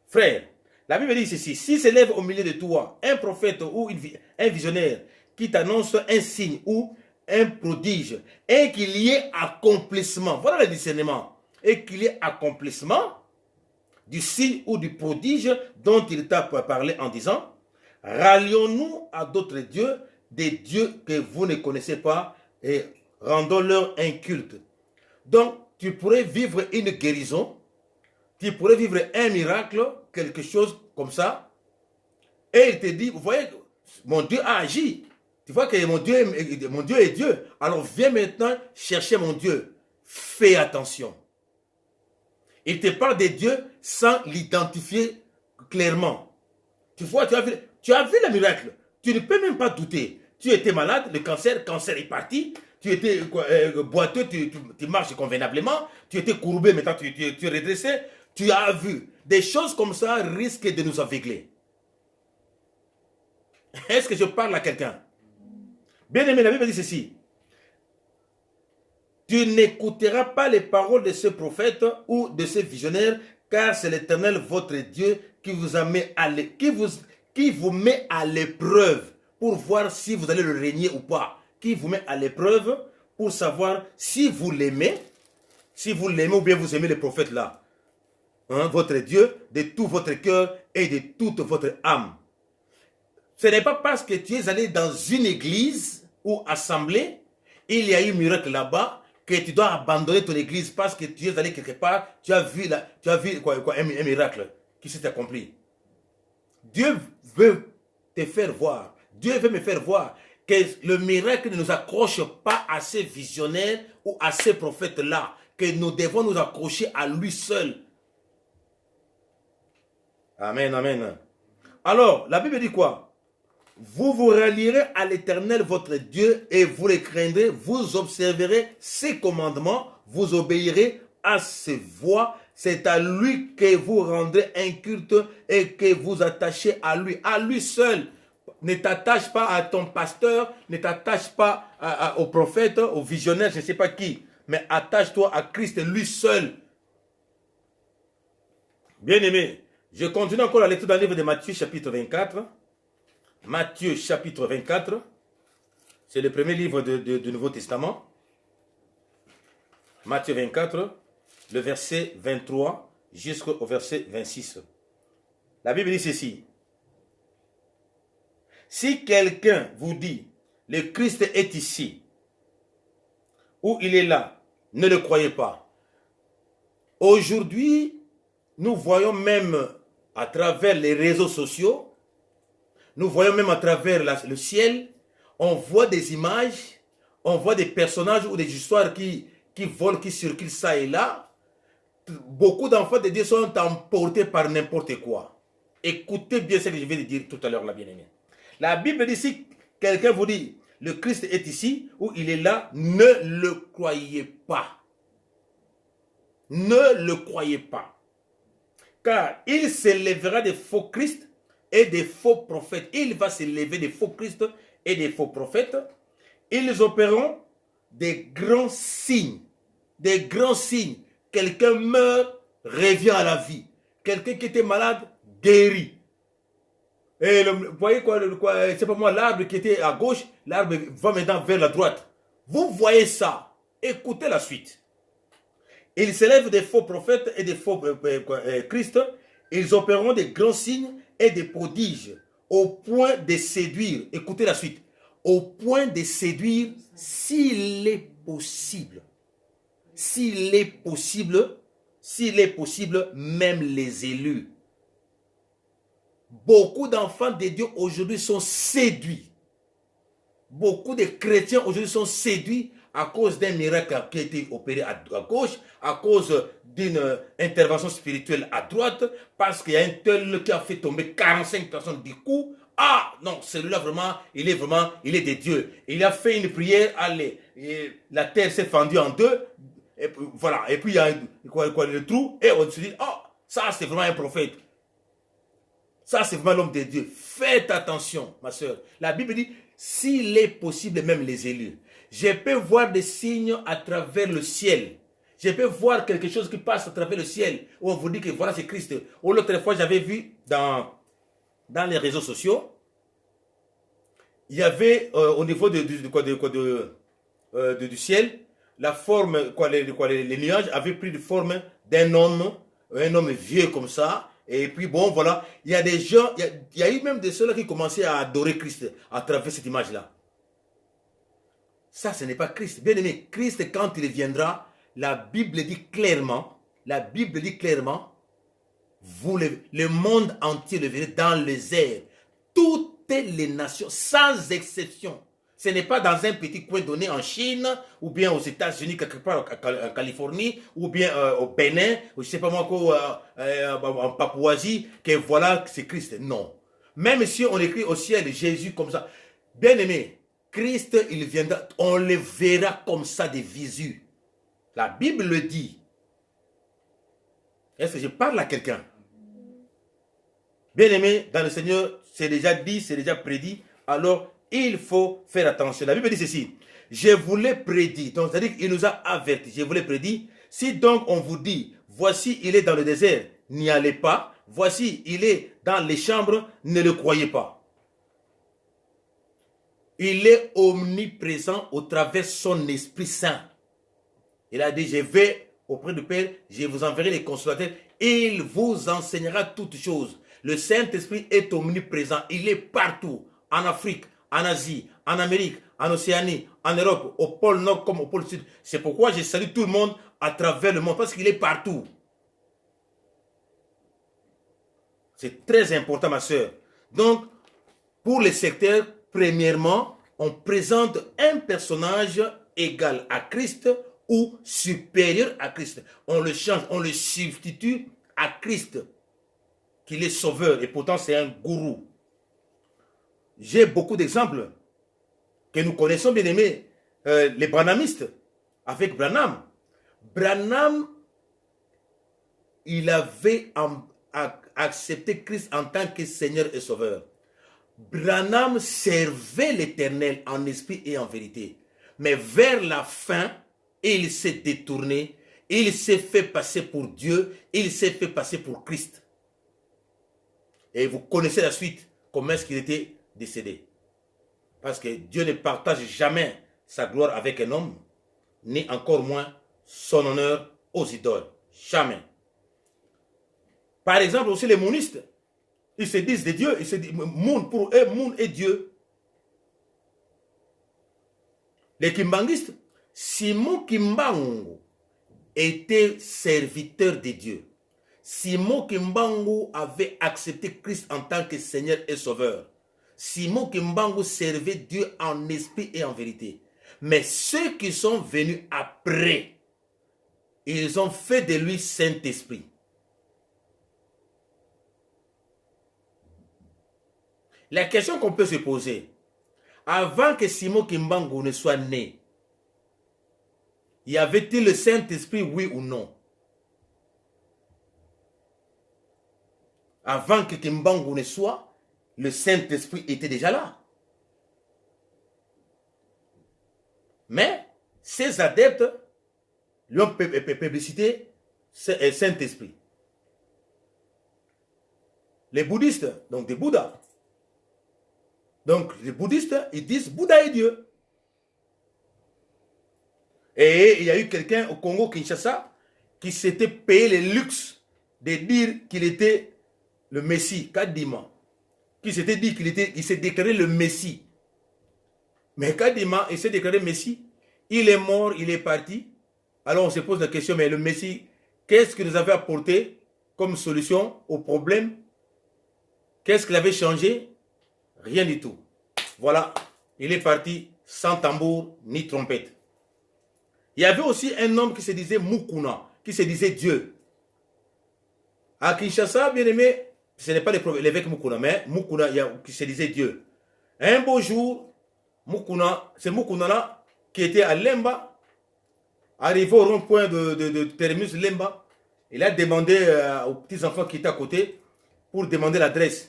Frère, la Bible dit ceci, si s'élève au milieu de toi un prophète ou un visionnaire qui t'annonce un signe ou un prodige et qu'il y ait accomplissement, voilà le discernement, et qu'il y ait accomplissement du signe ou du prodige dont il t'a parlé en disant, rallions-nous à d'autres dieux des dieux que vous ne connaissez pas et rendons-leur un culte. Donc, tu pourrais vivre une guérison, tu pourrais vivre un miracle, quelque chose comme ça, et il te dit, vous voyez, mon Dieu a agi. Tu vois que mon Dieu est Dieu. Alors viens maintenant chercher mon Dieu. Fais attention. Il te parle de Dieu sans l'identifier clairement. Tu vois, tu as vu le miracle. Tu ne peux même pas douter. Tu étais malade, le cancer est parti. Tu étais boiteux, tu marches convenablement. Tu étais courbé, maintenant tu es redressé. Tu as vu. Des choses comme ça risquent de nous aveugler. Est-ce que je parle à quelqu'un? Bien aimé, la Bible dit ceci. Tu n'écouteras pas les paroles de ce prophète ou de ce visionnaire, car c'est l'Éternel votre Dieu qui vous met à l'épreuve pour voir si vous allez le régner ou pas. Qui vous met à l'épreuve pour savoir si vous l'aimez ou bien vous aimez le prophète là. Hein, votre Dieu, de tout votre cœur et de toute votre âme. Ce n'est pas parce que tu es allé dans une église ou assemblée, il y a eu un miracle là-bas, que tu dois abandonner ton église parce que tu es allé quelque part, tu as vu un miracle qui s'est accompli. Dieu veut te faire voir, Dieu veut me faire voir que le miracle ne nous accroche pas à ces visionnaires ou à ces prophètes-là, que nous devons nous accrocher à lui seul. Amen, amen. Alors, la Bible dit quoi? Vous vous rallierez à l'Éternel votre Dieu et vous le craindrez, vous observerez ses commandements, vous obéirez à ses voix. C'est à lui que vous rendrez un culte et que vous attachez à lui seul. Ne t'attache pas à ton pasteur, ne t'attache pas au prophète, au visionnaire, je ne sais pas qui, mais attache-toi à Christ, lui seul. Bien aimé, je continue encore la lecture dans le livre de Matthieu chapitre 24. Matthieu chapitre 24, c'est le premier livre du Nouveau Testament. Matthieu 24, le verset 23 jusqu'au verset 26. La Bible dit ceci. Si quelqu'un vous dit, le Christ est ici, ou il est là, ne le croyez pas. Aujourd'hui, nous voyons même à travers les réseaux sociaux, nous voyons même à travers le ciel, on voit des images, on voit des personnages ou des histoires qui volent, qui circulent ça et là. Beaucoup d'enfants de Dieu sont emportés par n'importe quoi. Écoutez bien ce que je vais dire tout à l'heure, la bien-aimée. La Bible dit, si quelqu'un vous dit, le Christ est ici ou il est là, ne le croyez pas. Ne le croyez pas. Car il s'élèvera des faux Christ et des faux prophètes. Il va s'élever des faux Christ et des faux prophètes. Ils opéreront des grands signes. Des grands signes. Quelqu'un meurt, revient à la vie. Quelqu'un qui était malade, guérit. Et vous voyez quoi, c'est pas moi, l'arbre qui était à gauche, l'arbre va maintenant vers la droite. Vous voyez ça. Écoutez la suite. Ils s'élèvent des faux prophètes et des faux Christ. Ils opéreront des grands signes et des prodiges au point de séduire. Écoutez la suite. Au point de séduire, s'il est possible. S'il est possible, même les élus. Beaucoup d'enfants de Dieu aujourd'hui sont séduits. Beaucoup de chrétiens aujourd'hui sont séduits à cause d'un miracle qui a été opéré à gauche, à cause d'une intervention spirituelle à droite, parce qu'il y a un tel qui a fait tomber 45 personnes du coup. Ah non, celui-là vraiment, il est de Dieu. Il a fait une prière, allez, la terre s'est fendue en deux, et puis, voilà, et puis il y a le trou, et on se dit, oh, ça c'est vraiment un prophète. Ça c'est vraiment l'homme de Dieu. Faites attention, ma soeur. La Bible dit, s'il est possible, même les élus. Je peux voir des signes à travers le ciel. Je peux voir quelque chose qui passe à travers le ciel. Où on vous dit que voilà, c'est Christ. Ou l'autre fois, j'avais vu dans les réseaux sociaux, il y avait au niveau du ciel, la forme, les nuages avaient pris la forme d'un homme, un homme vieux comme ça. Et puis bon, voilà, il y a des gens, il y a eu même des ceux-là qui commençaient à adorer Christ à travers cette image-là. Ça, ce n'est pas Christ. Bien aimé, Christ, quand il viendra, la Bible dit clairement, vous, le monde entier le verrez dans les airs. Toutes les nations, sans exception. Ce n'est pas dans un petit coin donné en Chine, ou bien aux États-Unis, quelque part en Californie, ou bien au Bénin, ou je ne sais pas moi, en Papouasie, que voilà, c'est Christ. Non. Même si on écrit au ciel Jésus comme ça, bien aimé, Christ, il viendra, on le verra comme ça de visu. La Bible le dit. Est-ce que je parle à quelqu'un? Bien aimé, dans le Seigneur, c'est déjà dit, c'est déjà prédit, alors il faut faire attention. La Bible dit ceci, je vous l'ai prédit, donc c'est-à-dire qu'il nous a avertis, je vous l'ai prédit, si donc on vous dit, voici il est dans le désert, n'y allez pas, voici il est dans les chambres, ne le croyez pas. Il est omniprésent au travers son Esprit Saint. Il a dit, je vais auprès du Père, je vous enverrai les consolateurs, il vous enseignera toutes choses. Le Saint-Esprit est omniprésent, il est partout, en Afrique, en Asie, en Amérique, en Océanie, en Europe, au pôle Nord comme au pôle Sud. C'est pourquoi je salue tout le monde à travers le monde, parce qu'il est partout. C'est très important, ma soeur. Donc, pour les secteurs, premièrement, on présente un personnage égal à Christ ou supérieur à Christ. On le change, on le substitue à Christ, qu'il est sauveur, et pourtant c'est un gourou. J'ai beaucoup d'exemples que nous connaissons, bien aimés. Les branhamistes, avec Branham. Branham, il avait accepté Christ en tant que Seigneur et Sauveur. Branham servait l'Éternel en esprit et en vérité. Mais vers la fin, il s'est détourné, il s'est fait passer pour Dieu, il s'est fait passer pour Christ. Et vous connaissez la suite, comment est-ce qu'il était décédé. Parce que Dieu ne partage jamais sa gloire avec un homme, ni encore moins son honneur aux idoles. Jamais. Par exemple, aussi les monistes, ils se disent de Dieu, ils se disent, Moon, pour eux, Moon est Dieu. Les kimbanguistes, Simon Kimbangu était serviteur de Dieu. Simon Kimbangu avait accepté Christ en tant que Seigneur et Sauveur. Simon Kimbangu servait Dieu en esprit et en vérité. Mais ceux qui sont venus après, ils ont fait de lui Saint-Esprit. La question qu'on peut se poser, avant que Simon Kimbangu ne soit né, y avait-il le Saint-Esprit, oui ou non? Avant que Kimbangu ne soit, le Saint-Esprit était déjà là. Mais ses adeptes lui ont publicité Saint-Esprit. Les bouddhistes, donc des Bouddhas. Donc les bouddhistes, ils disent Bouddha est Dieu. Et il y a eu quelqu'un au Congo, Kinshasa, qui s'était payé le luxe de dire qu'il était le Messie, Kadima. Qui s'était dit qu'il s'est déclaré le Messie. Mais Kadima, il s'est déclaré Messie. Il est mort, il est parti. Alors on se pose la question, mais le Messie, qu'est-ce qu'il nous avait apporté comme solution au problème? Qu'est-ce qu'il avait changé? Rien du tout. Voilà, il est parti sans tambour ni trompette. Il y avait aussi un homme qui se disait Mukuna, qui se disait Dieu. À Kinshasa, bien aimé, ce n'est pas l'évêque Mukuna, mais Mukuna qui se disait Dieu. Un beau jour, Mukuna, c'est Mukuna là, qui était à Lemba, arrivé au rond-point de Terminus Lemba, il a demandé aux petits-enfants qui étaient à côté pour demander l'adresse.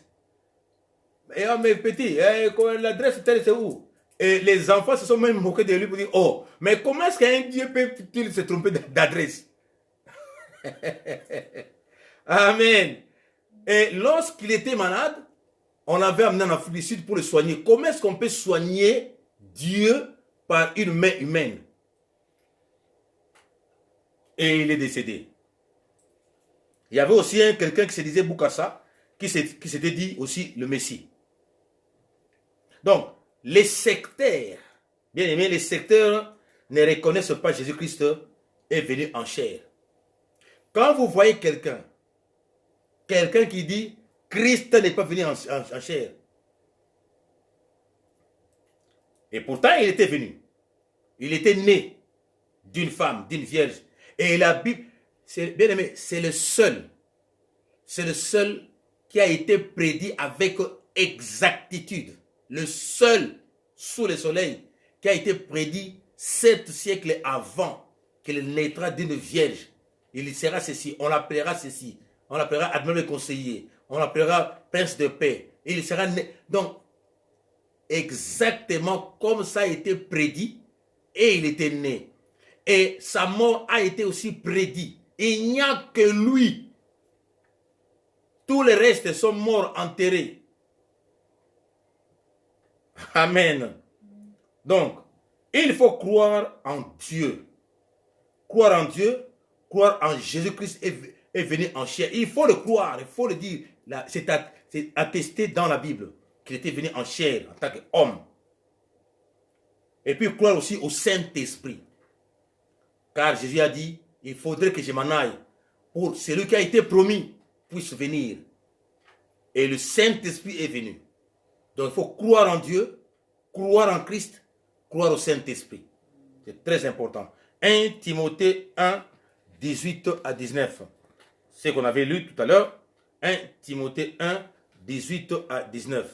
Et mes petits, l'adresse c'est où? Et les enfants se sont même moqués de lui pour dire, oh, mais comment est-ce qu'un Dieu peut-il se tromper d'adresse? Amen. Et lorsqu'il était malade, on l'avait amené en Afrique du Sud pour le soigner. Comment est-ce qu'on peut soigner Dieu par une main humaine? Et il est décédé. Il y avait aussi quelqu'un qui se disait Bukasa, qui s'était dit aussi le Messie. Donc, les sectaires Bien aimé, les secteurs ne reconnaissent pas Jésus-Christ est venu en chair. Quand vous voyez quelqu'un qui dit Christ n'est pas venu en chair, et pourtant il était venu, il était né d'une femme, d'une vierge, et la Bible, bien aimé, c'est le seul qui a été prédit avec exactitude, le seul sous le soleil qui a été prédit 7 siècles avant qu'il naîtra d'une vierge. Il sera ceci, on l'appellera ceci, on l'appellera admirable conseiller, on l'appellera prince de paix. Il sera né. Donc, exactement comme ça a été prédit, et il était né. Et sa mort a été aussi prédit. Il n'y a que lui. Tous les restes sont morts, enterrés. Amen. Donc, il faut croire en Dieu. Croire en Dieu, croire en Jésus-Christ est venu en chair. Il faut le croire, il faut le dire. C'est attesté dans la Bible qu'il était venu en chair en tant qu'homme. Et puis croire aussi au Saint-Esprit. Car Jésus a dit, il faudrait que je m'en aille pour celui qui a été promis puisse venir. Et le Saint-Esprit est venu. Donc il faut croire en Dieu, croire en Christ, croire au Saint-Esprit. C'est très important. 1 Timothée 1, 18 à 19. C'est ce qu'on avait lu tout à l'heure. 1 Timothée 1, 18 à 19.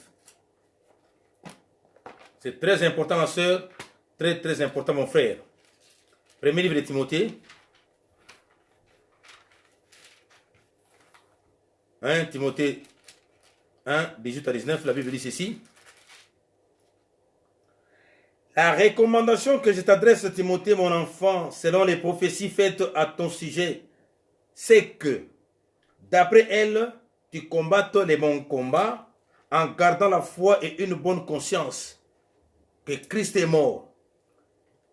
C'est très important, ma soeur. Très, très important, mon frère. Premier livre de Timothée. 1 Timothée 1, 18 à 19. La Bible dit ceci. La recommandation que je t'adresse, Timothée, mon enfant, selon les prophéties faites à ton sujet, c'est que, d'après elles, tu combattes les bons combats en gardant la foi et une bonne conscience que Christ est mort.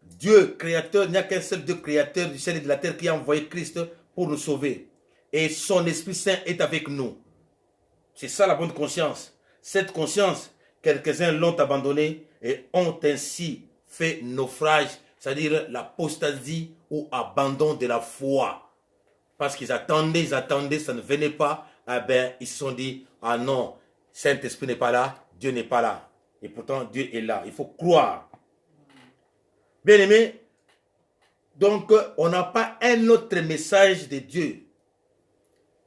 Dieu, créateur, il n'y a qu'un seul Dieu créateur du ciel et de la terre qui a envoyé Christ pour nous sauver. Et son Esprit Saint est avec nous. C'est ça la bonne conscience. Cette conscience, quelques-uns l'ont abandonnée et ont ainsi fait naufrage, c'est-à-dire l'apostasie ou abandon de la foi. Parce qu'ils attendaient, ça ne venait pas. Eh bien, ils se sont dit, ah non, Saint-Esprit n'est pas là, Dieu n'est pas là. Et pourtant, Dieu est là. Il faut croire. Bien aimé, donc on n'a pas un autre message de Dieu.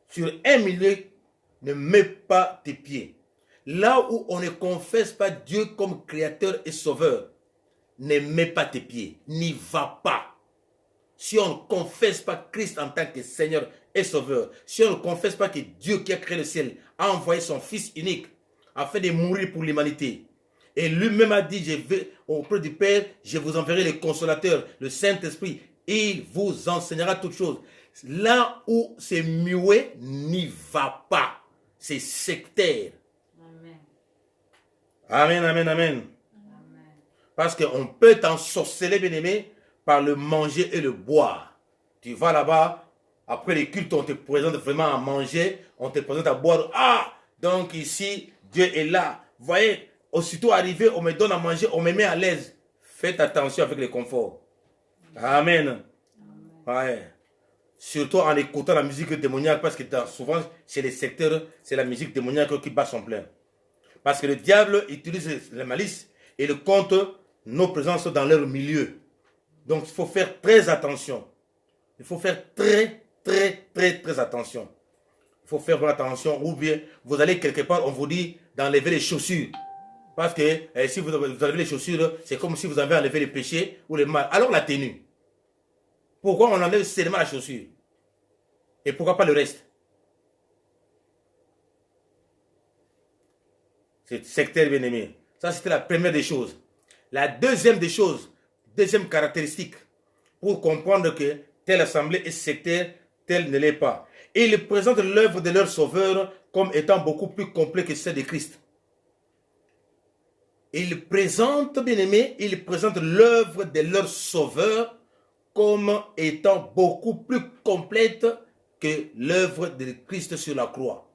Sur un milieu, ne mets pas tes pieds. Là où on ne confesse pas Dieu comme créateur et sauveur, ne mets pas tes pieds, n'y va pas. Si on ne confesse pas Christ en tant que Seigneur et Sauveur, si on ne confesse pas que Dieu qui a créé le ciel a envoyé son Fils unique afin de mourir pour l'humanité, et lui-même a dit, je vais auprès du Père, je vous enverrai le Consolateur, le Saint-Esprit, il vous enseignera toutes choses. Là où c'est muet, n'y va pas. C'est sectaire. Amen, amen, amen. Parce qu'on peut t'ensorceler, bien-aimé, par le manger et le boire. Tu vas là-bas, après les cultes, on te présente vraiment à manger, on te présente à boire. Ah, donc ici, Dieu est là. Vous voyez, aussitôt arrivé, on me donne à manger, on me met à l'aise. Faites attention avec le confort. Amen. Ouais. Surtout en écoutant la musique démoniaque, parce que souvent, chez les secteurs, c'est la musique démoniaque qui bat son plein. Parce que le diable utilise la malice et le compte nos présences dans leur milieu. Donc, il faut faire très attention. Il faut faire très attention. Il faut faire attention. Ou bien, vous allez quelque part, on vous dit d'enlever les chaussures. Parce que si vous enlevez les chaussures, c'est comme si vous avez enlevé les péchés ou les mal. Alors, la tenue. Pourquoi on enlève seulement la chaussure? Et pourquoi pas le reste? C'est sectaire bien-aimé. Ça, c'était la première des choses. La deuxième des choses, deuxième caractéristique, pour comprendre que telle assemblée est sectaire, telle ne l'est pas. Ils présentent l'œuvre de leur sauveur comme étant beaucoup plus complet que celle de Christ. Ils présentent, bien-aimés, ils présentent l'œuvre de leur sauveur comme étant beaucoup plus complète que l'œuvre de Christ sur la croix.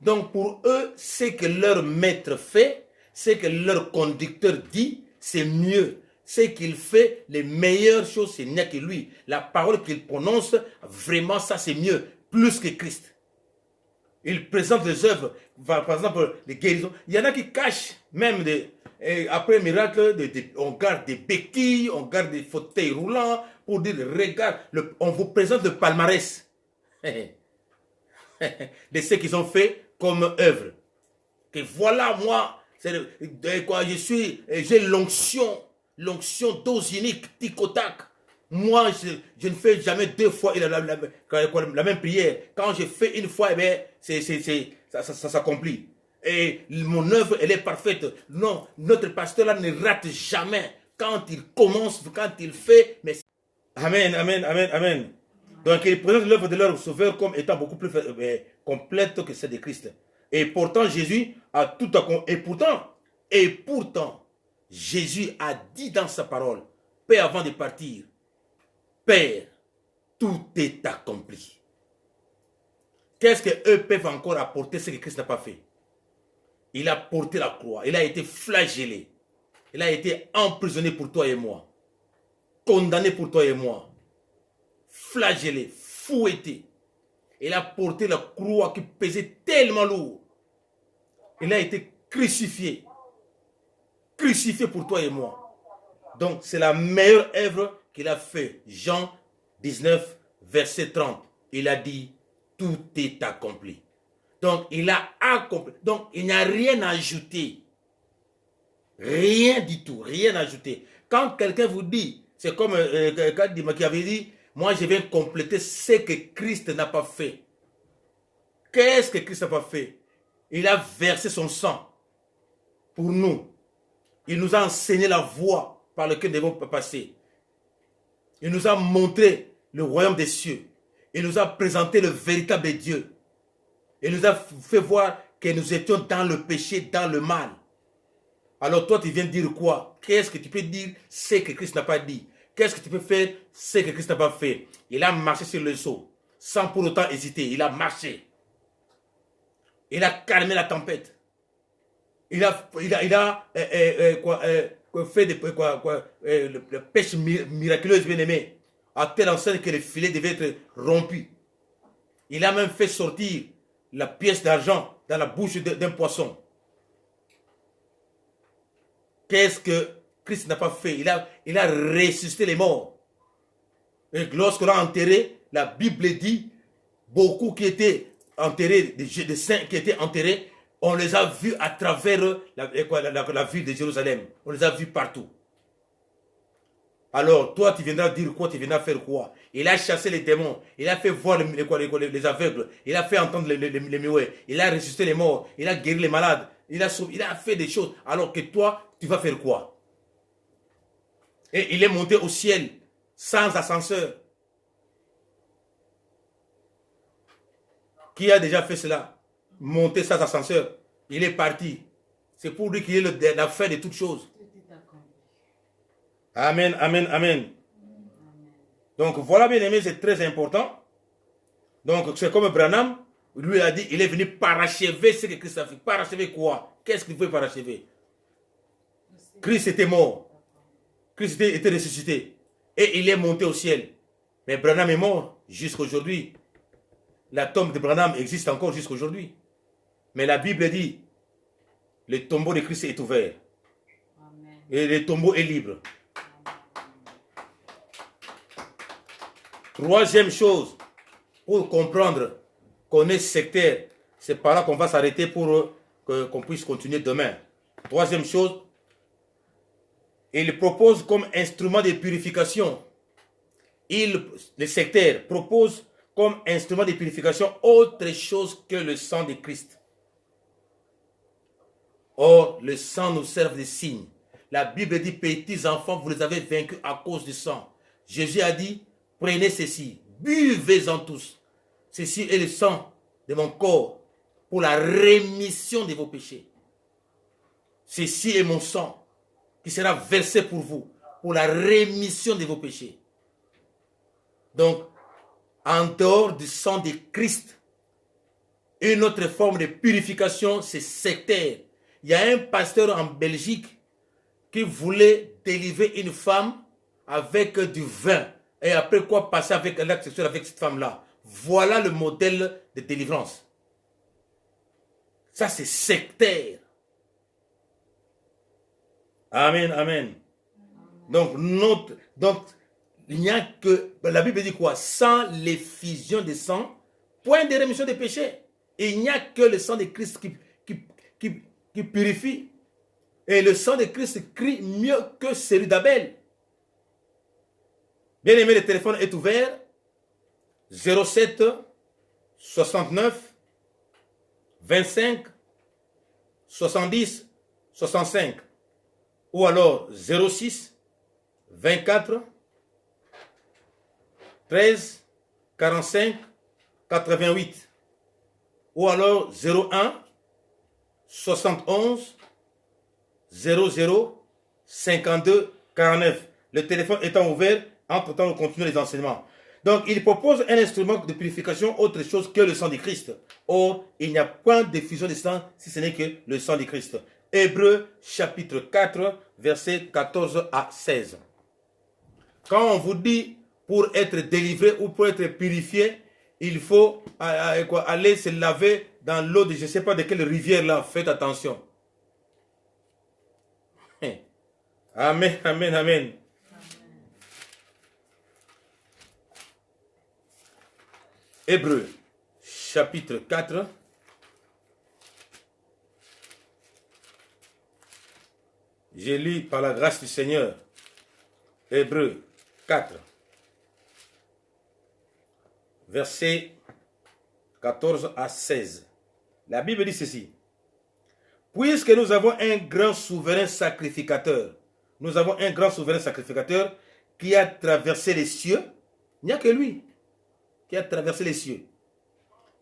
Donc pour eux, ce que leur maître fait, ce que leur conducteur dit, c'est mieux. Ce qu'il fait, les meilleures choses, ce n'est que lui. La parole qu'il prononce, vraiment, ça c'est mieux, plus que Christ. Il présente les œuvres, par exemple, les guérisons. Il y en a qui cachent, même après un miracle, on garde des béquilles, on garde des fauteuils roulants pour dire, regarde, on vous présente le palmarès de ce qu'ils ont fait comme œuvre. Que voilà, moi, j'ai l'onction dose unique, tic au tac. Moi, je ne fais jamais 2 fois la même prière. Quand je fais une fois, eh bien, ça s'accomplit. Et mon œuvre, elle est parfaite. Non, notre pasteur là ne rate jamais. Quand il commence, quand il fait. Mais... Amen, amen, amen, amen. Donc, il présente l'œuvre de leur sauveur comme étant beaucoup plus complète que celle de Christ. Et pourtant, Jésus a tout accompli. Et pourtant, Jésus a dit dans sa parole, Père, avant de partir, Père, tout est accompli. Qu'est-ce qu'eux peuvent encore apporter ce que Christ n'a pas fait? Il a porté la croix, il a été flagellé, il a été emprisonné pour toi et moi, condamné pour toi et moi, flagellé, fouetté. Il a porté la croix qui pesait tellement lourd. Il a été crucifié pour toi et moi. Donc c'est la meilleure œuvre qu'il a fait. Jean 19, verset 30. Il a dit, tout est accompli. Donc il a accompli. Donc il n'y a rien à ajouter. Rien du tout, rien à ajouter. Quand quelqu'un vous dit, c'est comme quelqu'un qui avait dit, moi je viens compléter ce que Christ n'a pas fait. Qu'est-ce que Christ n'a pas fait? Il a versé son sang pour nous. Il nous a enseigné la voie par laquelle nous devons passer. Il nous a montré le royaume des cieux. Il nous a présenté le véritable Dieu. Il nous a fait voir que nous étions dans le péché, dans le mal. Alors toi, tu viens dire quoi? Qu'est-ce que tu peux dire? Ce que Christ n'a pas dit. Qu'est-ce que tu peux faire? Ce que Christ n'a pas fait. Il a marché sur le seau, sans pour autant hésiter. Il a marché. Il a calmé la tempête. Il a fait la pêche miraculeuse, bien aimé, à telle enseigne que les filets devaient être rompus. Il a même fait sortir la pièce d'argent dans la bouche d'un poisson. Qu'est-ce que Christ n'a pas fait? Il a ressuscité les morts. Et lorsqu'on l'a enterré, la Bible dit, beaucoup qui étaient enterrés, des saints qui étaient enterrés, on les a vus à travers la ville de Jérusalem. On les a vus partout. Alors, toi, tu viendras dire quoi? Tu viendras faire quoi? Il a chassé les démons. Il a fait voir les aveugles. Il a fait entendre les muets. Il a ressuscité les morts. Il a guéri les malades. Il a fait des choses. Alors que toi, tu vas faire quoi? Et il est monté au ciel sans ascenseur. Qui a déjà fait cela? Monter sans ascenseur. Il est parti. C'est pour lui qu'il est la fin de toutes choses. Amen, amen, amen. Donc voilà, bien aimé, c'est très important. Donc c'est comme Branham, lui a dit, il est venu parachever ce que Christ a fait. Parachever quoi? Qu'est-ce qu'il veut parachever? Christ était mort. Christ était ressuscité. Et il est monté au ciel. Mais Branham est mort jusqu'à aujourd'hui. La tombe de Branham existe encore jusqu'à aujourd'hui. Mais la Bible dit, le tombeau de Christ est ouvert. Amen. Et le tombeau est libre. Troisième chose, pour comprendre qu'on est sectaire, c'est par là qu'on va s'arrêter pour qu'on puisse continuer demain. Troisième chose, il propose comme instrument de purification. Le sectaire propose comme instrument de purification autre chose que le sang de Christ. Or, le sang nous sert de signe. La Bible dit, petits enfants, vous les avez vaincus à cause du sang. Jésus a dit, prenez ceci, buvez-en tous. Ceci est le sang de mon corps pour la rémission de vos péchés. Ceci est mon sang qui sera versé pour vous, pour la rémission de vos péchés. Donc, en dehors du sang de Christ, une autre forme de purification, c'est sectaire. Il y a un pasteur en Belgique qui voulait délivrer une femme avec du vin. Et après quoi passer avec l'acte sexuel avec cette femme-là. Voilà le modèle de délivrance. Ça, c'est sectaire. Amen, amen. Donc, il n'y a que... La Bible dit quoi? Sans l'effusion de sang, point de rémission des péchés. Et il n'y a que le sang de Christ qui purifie. Et le sang de Christ crie mieux que celui d'Abel. Bien aimé, le téléphone est ouvert. 07 69 25 70 65. Ou alors 06 24 13 45 88. Ou alors 01 71 00 52 49. Le téléphone étant ouvert, entre-temps, nous continuons les enseignements. Donc, il propose un instrument de purification autre chose que le sang du Christ. Or, il n'y a point d'effusion de sang si ce n'est que le sang du Christ. Hébreux chapitre 4, versets 14 à 16. Quand on vous dit pour être délivré ou pour être purifié, il faut aller se laver dans l'eau de je ne sais pas de quelle rivière là. Faites attention. Amen, amen, amen. Hébreux, chapitre 4. J'ai lu par la grâce du Seigneur. Hébreux 4. Versets 14 à 16. La Bible dit ceci. Puisque nous avons un grand souverain sacrificateur, nous avons un grand souverain sacrificateur qui a traversé les cieux. Il n'y a que lui qui a traversé les cieux.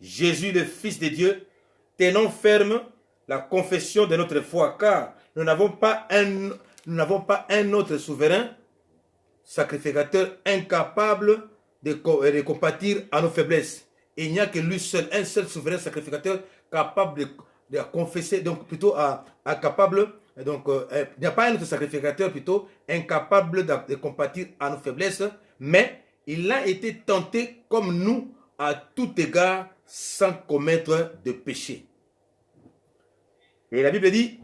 Jésus, le Fils de Dieu, tenons ferme la confession de notre foi, car nous n'avons pas un autre souverain sacrificateur incapable de compatir à nos faiblesses. Il n'y a que lui seul, un seul souverain sacrificateur capable de confesser, donc plutôt capable, donc il n'y a pas un autre sacrificateur plutôt incapable de compatir à nos faiblesses, mais il a été tenté comme nous à tout égard sans commettre de péché. Et la Bible dit,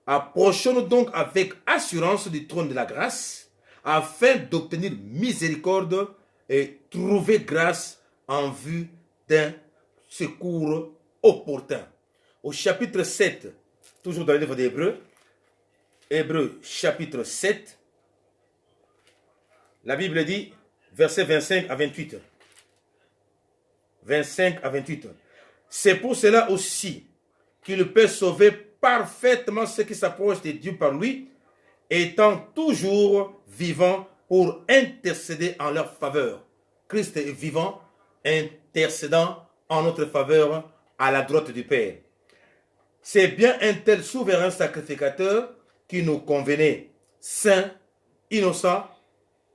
approchons-nous donc avec assurance du trône de la grâce afin d'obtenir miséricorde et trouver grâce en vue d'un secours opportun. Au chapitre 7, toujours dans le livre d'Hébreux, Hébreux chapitre 7, la Bible dit, versets 25 à 28. 25 à 28. C'est pour cela aussi qu'il peut sauver parfaitement ceux qui s'approchent de Dieu par lui, étant toujours vivant pour intercéder en leur faveur. Christ est vivant, intercédant en notre faveur à la droite du Père. C'est bien un tel souverain sacrificateur qui nous convenait, saint, innocent,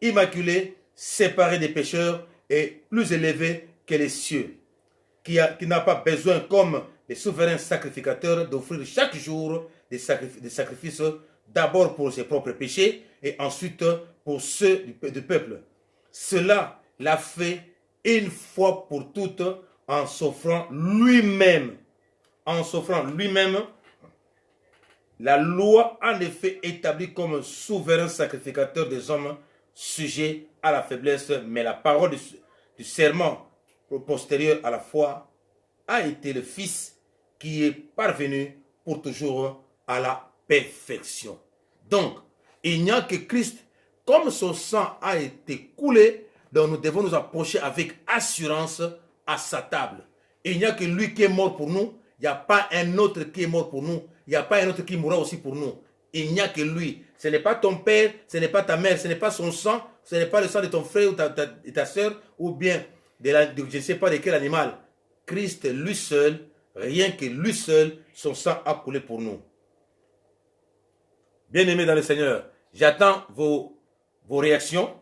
immaculé, séparé des pécheurs et plus élevé que les cieux, qui n'a pas besoin, comme les souverains sacrificateurs, d'offrir chaque jour des sacrifices, d'abord pour ses propres péchés et ensuite pour ceux du peuple. Cela l'a fait une fois pour toutes en s'offrant lui-même. En s'offrant lui-même, la loi en effet établie comme souverain sacrificateur des hommes sujets à la faiblesse, mais la parole du serment postérieur à la foi a été le Fils qui est parvenu pour toujours à la perfection. Donc, il n'y a que Christ, comme son sang a été coulé, donc nous devons nous approcher avec assurance à sa table. Il n'y a que lui qui est mort pour nous, il n'y a pas un autre qui est mort pour nous, il n'y a pas un autre qui mourra aussi pour nous. Il n'y a que lui. Ce n'est pas ton père, ce n'est pas ta mère, ce n'est pas son sang, ce n'est pas le sang de ton frère ou ta soeur, ou bien je ne sais pas de quel animal. Christ, lui seul, rien que lui seul, son sang a coulé pour nous. Bien-aimés dans le Seigneur, j'attends vos réactions.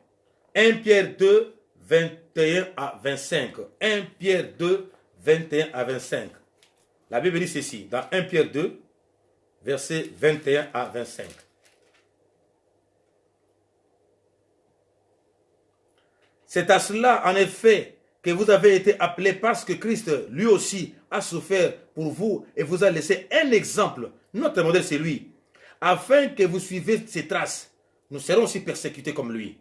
1 Pierre 2, 21 à 25. 1 Pierre 2, 21 à 25. La Bible dit ceci, dans 1 Pierre 2, versets 21 à 25. C'est à cela, en effet, que vous avez été appelés parce que Christ, lui aussi, a souffert pour vous et vous a laissé un exemple. Notre modèle, c'est lui. Afin que vous suivez ses traces. Nous serons aussi persécutés comme lui.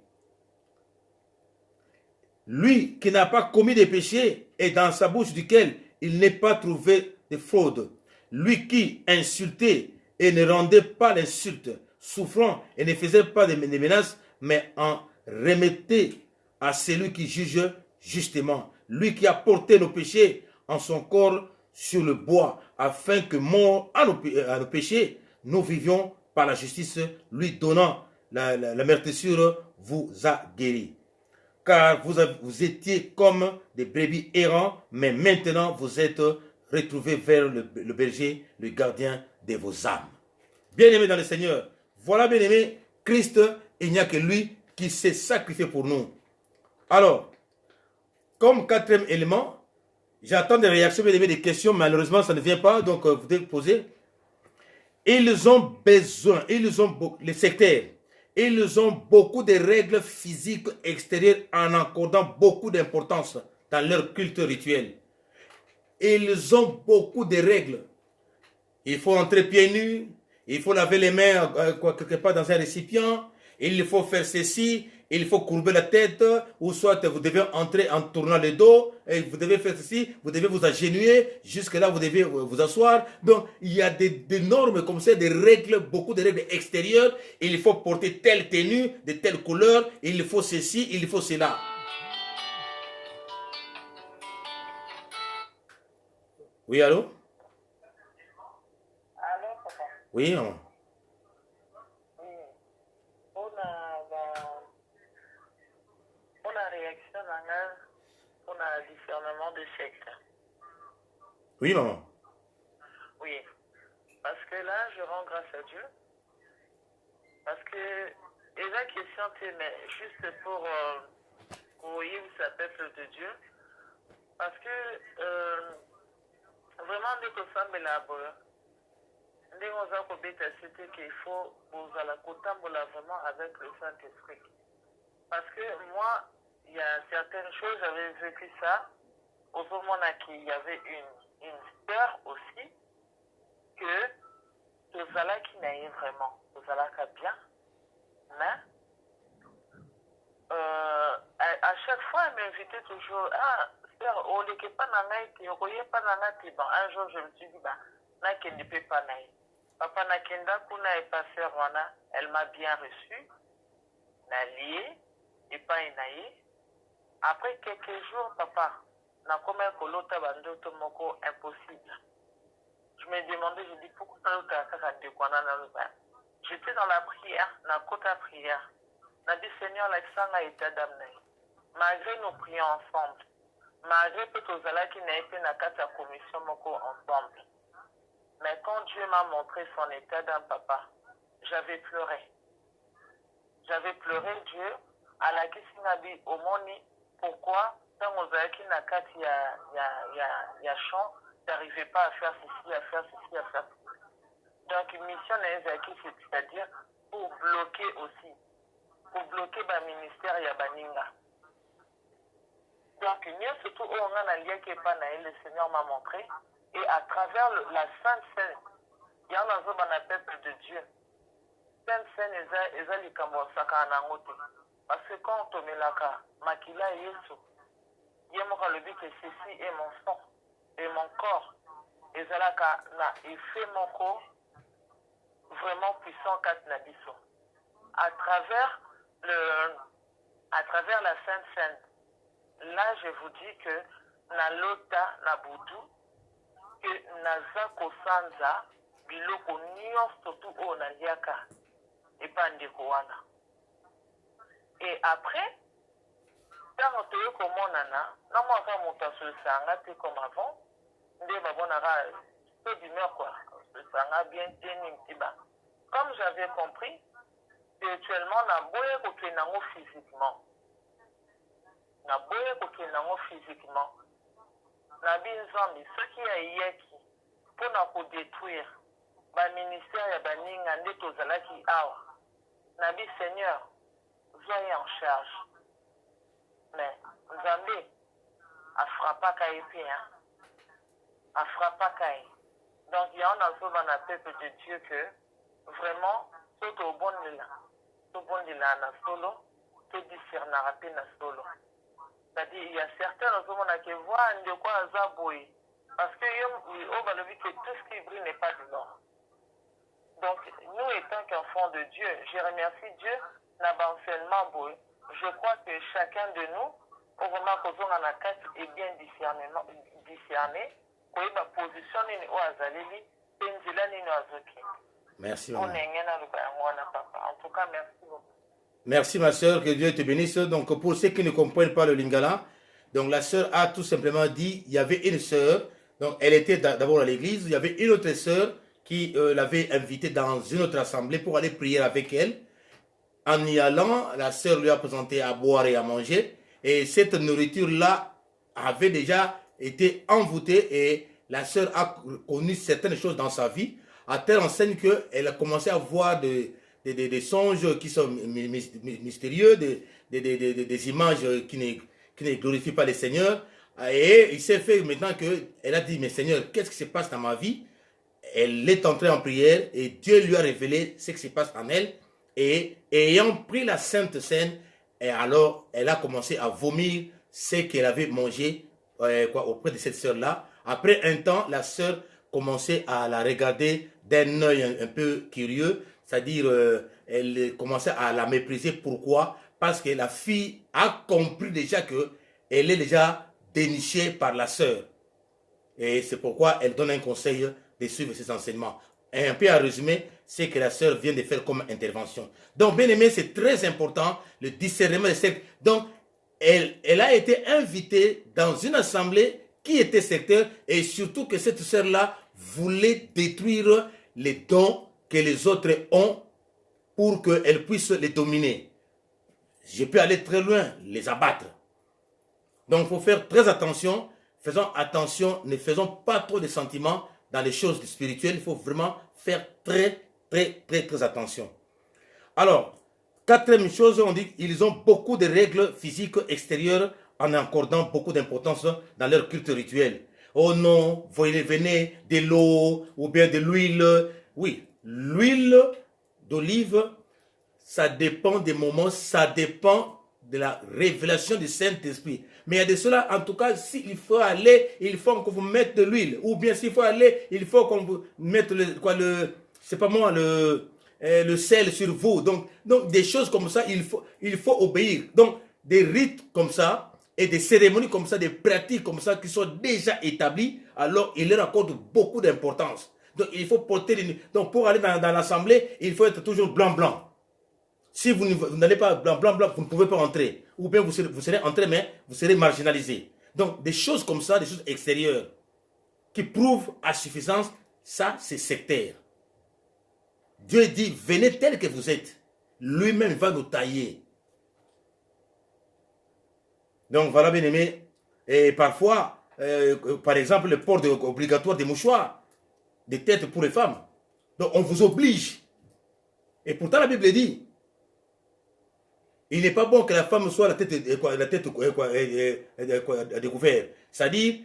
Lui qui n'a pas commis de péché et dans sa bouche duquel il n'est pas trouvé de fraude. Lui qui insultait et ne rendait pas l'insulte, souffrant et ne faisait pas de menaces, mais en remettait à celui qui juge justement. Lui qui a porté nos péchés en son corps sur le bois, afin que mort à nos péchés, nous vivions par la justice, lui donnant la meurtrissure, vous a guéri. Car vous étiez comme des brebis errants, mais maintenant vous êtes retrouvés vers le berger, le gardien de vos âmes. Bien-aimés dans le Seigneur, voilà, bien-aimés, Christ, il n'y a que lui qui s'est sacrifié pour nous. Alors, comme quatrième élément, j'attends des réactions, bien-aimés, des questions, malheureusement ça ne vient pas, donc vous devez poser. Ils ont besoin, les sectaires, ils ont beaucoup de règles physiques extérieures en accordant beaucoup d'importance dans leur culte rituel. Ils ont beaucoup de règles. Il faut entrer pieds nus, il faut laver les mains quelque part dans un récipient, il faut faire ceci, il faut courber la tête, ou soit vous devez entrer en tournant le dos, et vous devez faire ceci, vous devez vous agenouiller, jusque là vous devez vous asseoir. Donc il y a des normes comme ça, des règles, beaucoup de règles extérieures. Il faut porter telle tenue, de telle couleur, il faut ceci, il faut cela. Oui, allô? Allô, papa? Oui, maman. Oui. On a réaction on a discernement de secte. Oui, maman. Oui. Parce que là, je rends grâce à Dieu. Parce que, et la question, mais juste pour voyez où ça peuple de Dieu. Parce que, vraiment, dès que ça me labore, dès qu'on a compris c'était qu'il faut vous à la vraiment avec le Saint-Esprit. Parce que moi, il y a certaines choses, j'avais vécu ça. Au moment qu'il y avait une peur aussi que Tozala qui n'a vraiment, Tozala qui bien, mais à chaque fois, elle m'invitait toujours, ah, sœur, on n'est pas dans la qui ne pas dans la qui un jour, je me suis dit, bah, n'a qui ne peut pas naï. Papa Nakenda Kuna est passé Rwanda, elle m'a bien reçu, n'a lié, et pas inaïe. Après quelques jours, papa, n'a comme un colota bandoto moko impossible. Je me demandais, je dis, pourquoi j'étais dans la prière, dans la côte prière. N'a dit, Seigneur, l'Alexandre est damné. Malgré nos prières ensemble, malgré que tous les qui n'a été dans la commission moko ensemble. Mais quand Dieu m'a montré son état d'un papa, j'avais pleuré. J'avais pleuré Dieu à la Kisinabi au Moni. Pourquoi, quand on a qui n'a qu'à il y a champ, n'arrivais pas à faire ceci, à faire ceci, à faire ceci. Donc, mission c'est-à-dire pour bloquer aussi, pour bloquer le ministère Yabaninga. Donc, mieux surtout, on a un lien qui n'est pas naïf, le Seigneur m'a montré, et à travers la Sainte Seine, il y a un peuple de Dieu. Sainte Seine, ils ont les Kambosaka en angote. Parce que quand on met la carte, Makila et Yesu, il y a le but que ceci est mon sang et mon corps. Et Zalaka na effet mon corps vraiment puissant kat nabiso. À travers la Sainte Seine, là je vous dis que na lota na boudou que naza kosanza biloko nyonso tu o na liaka et pas ndeko wana. Et après, quand on te comme nana, non moi quand mon temps se sanga comme avant, ndé babonara peu d'humeur quoi, se sanga bien tenu tiba. Comme j'avais compris, spirituellement na boye ko tu nango physiquement. Na boye ko tu nango physiquement. Na binzambi ce qui a yeki pour na ko détruire ba ministère ya baninga ndé tozalaki awa. Na bi Seigneur, soyez en charge. Mais Nzambe afrapaka ye pe, hein. Afrapaka ye. Donc il y a un ensemble dans la peuple de Dieu que vraiment, tout au bon de la na solo, tout discernera pe na solo. C'est-à-dire, il y a certains ensemble qui voient de quoi Azaboui. Parce que on va le dire que tout ce qui brille n'est pas de l'or. Donc, nous étant qu'enfants de Dieu, je remercie Dieu d'avoir seulement beau. Je crois que chacun de nous, au moment où on a la carte, est bien discerné. Pour la position de Oazalili, merci, maman. En tout cas, merci beaucoup. Merci, ma soeur, que Dieu te bénisse. Donc, pour ceux qui ne comprennent pas le lingala, donc la soeur a tout simplement dit, il y avait une soeur, donc elle était d'abord à l'église, il y avait une autre soeur qui l'avait invitée dans une autre assemblée pour aller prier avec elle. En y allant, la sœur lui a présenté à boire et à manger. Et cette nourriture-là avait déjà été envoûtée et la sœur a connu certaines choses dans sa vie, à telle enseigne qu'elle a commencé à voir des songes qui sont mystérieux, des images qui ne glorifient pas le Seigneur. Et il s'est fait maintenant qu'elle a dit, mais Seigneur, qu'est-ce qui se passe dans ma vie? Elle est entrée en prière et Dieu lui a révélé ce qui se passe en elle. Et ayant pris la Sainte Seine, et alors elle a commencé à vomir ce qu'elle avait mangé auprès de cette sœur-là. Après un temps, la sœur commençait à la regarder d'un œil un peu curieux, c'est-à-dire elle commençait à la mépriser. Pourquoi? Parce que la fille a compris déjà qu'elle est déjà dénichée par la sœur. Et c'est pourquoi elle donne un conseil de suivre ses enseignements. Et un peu à résumer, c'est que la sœur vient de faire comme intervention. Donc, bien aimé, c'est très important, le discernement des sectes. Donc, elle a été invitée dans une assemblée qui était sectaire et surtout que cette sœur-là voulait détruire les dons que les autres ont pour qu'elle puisse les dominer. Je peux aller très loin, les abattre. Donc, il faut faire très attention. Faisons attention, ne faisons pas trop de sentiments dans les choses spirituelles. Il faut vraiment faire très attention. Alors, quatrième chose, on dit qu'ils ont beaucoup de règles physiques extérieures en accordant beaucoup d'importance dans leur culte rituel. Oh non, venez de l'eau ou bien de l'huile. Oui, l'huile d'olive, ça dépend des moments, ça dépend de la révélation du Saint-Esprit. Mais il y a de cela, en tout cas, s'il faut aller, il faut qu'on vous mette de l'huile. Ou bien s'il faut aller, il faut qu'on vous mette le sel sur vous. Donc des choses comme ça, il faut obéir. Donc, des rites comme ça, et des cérémonies comme ça, des pratiques comme ça, qui sont déjà établies, alors il leur accorde beaucoup d'importance. Donc, il faut porter... Donc, pour aller dans l'assemblée, il faut être toujours blanc. Si vous n'allez pas blanc, vous ne pouvez pas entrer. Ou bien vous serez entré, mais vous serez marginalisé. Donc, des choses comme ça, des choses extérieures, qui prouvent à suffisance, ça, c'est sectaire. Dieu dit, venez tel que vous êtes. Lui-même va nous tailler. Donc, voilà, bien aimé. Et parfois, par exemple, le port obligatoire des mouchoirs, des têtes pour les femmes. Donc, on vous oblige. Et pourtant, la Bible dit, il n'est pas bon que la femme soit la tête découverte. C'est-à-dire,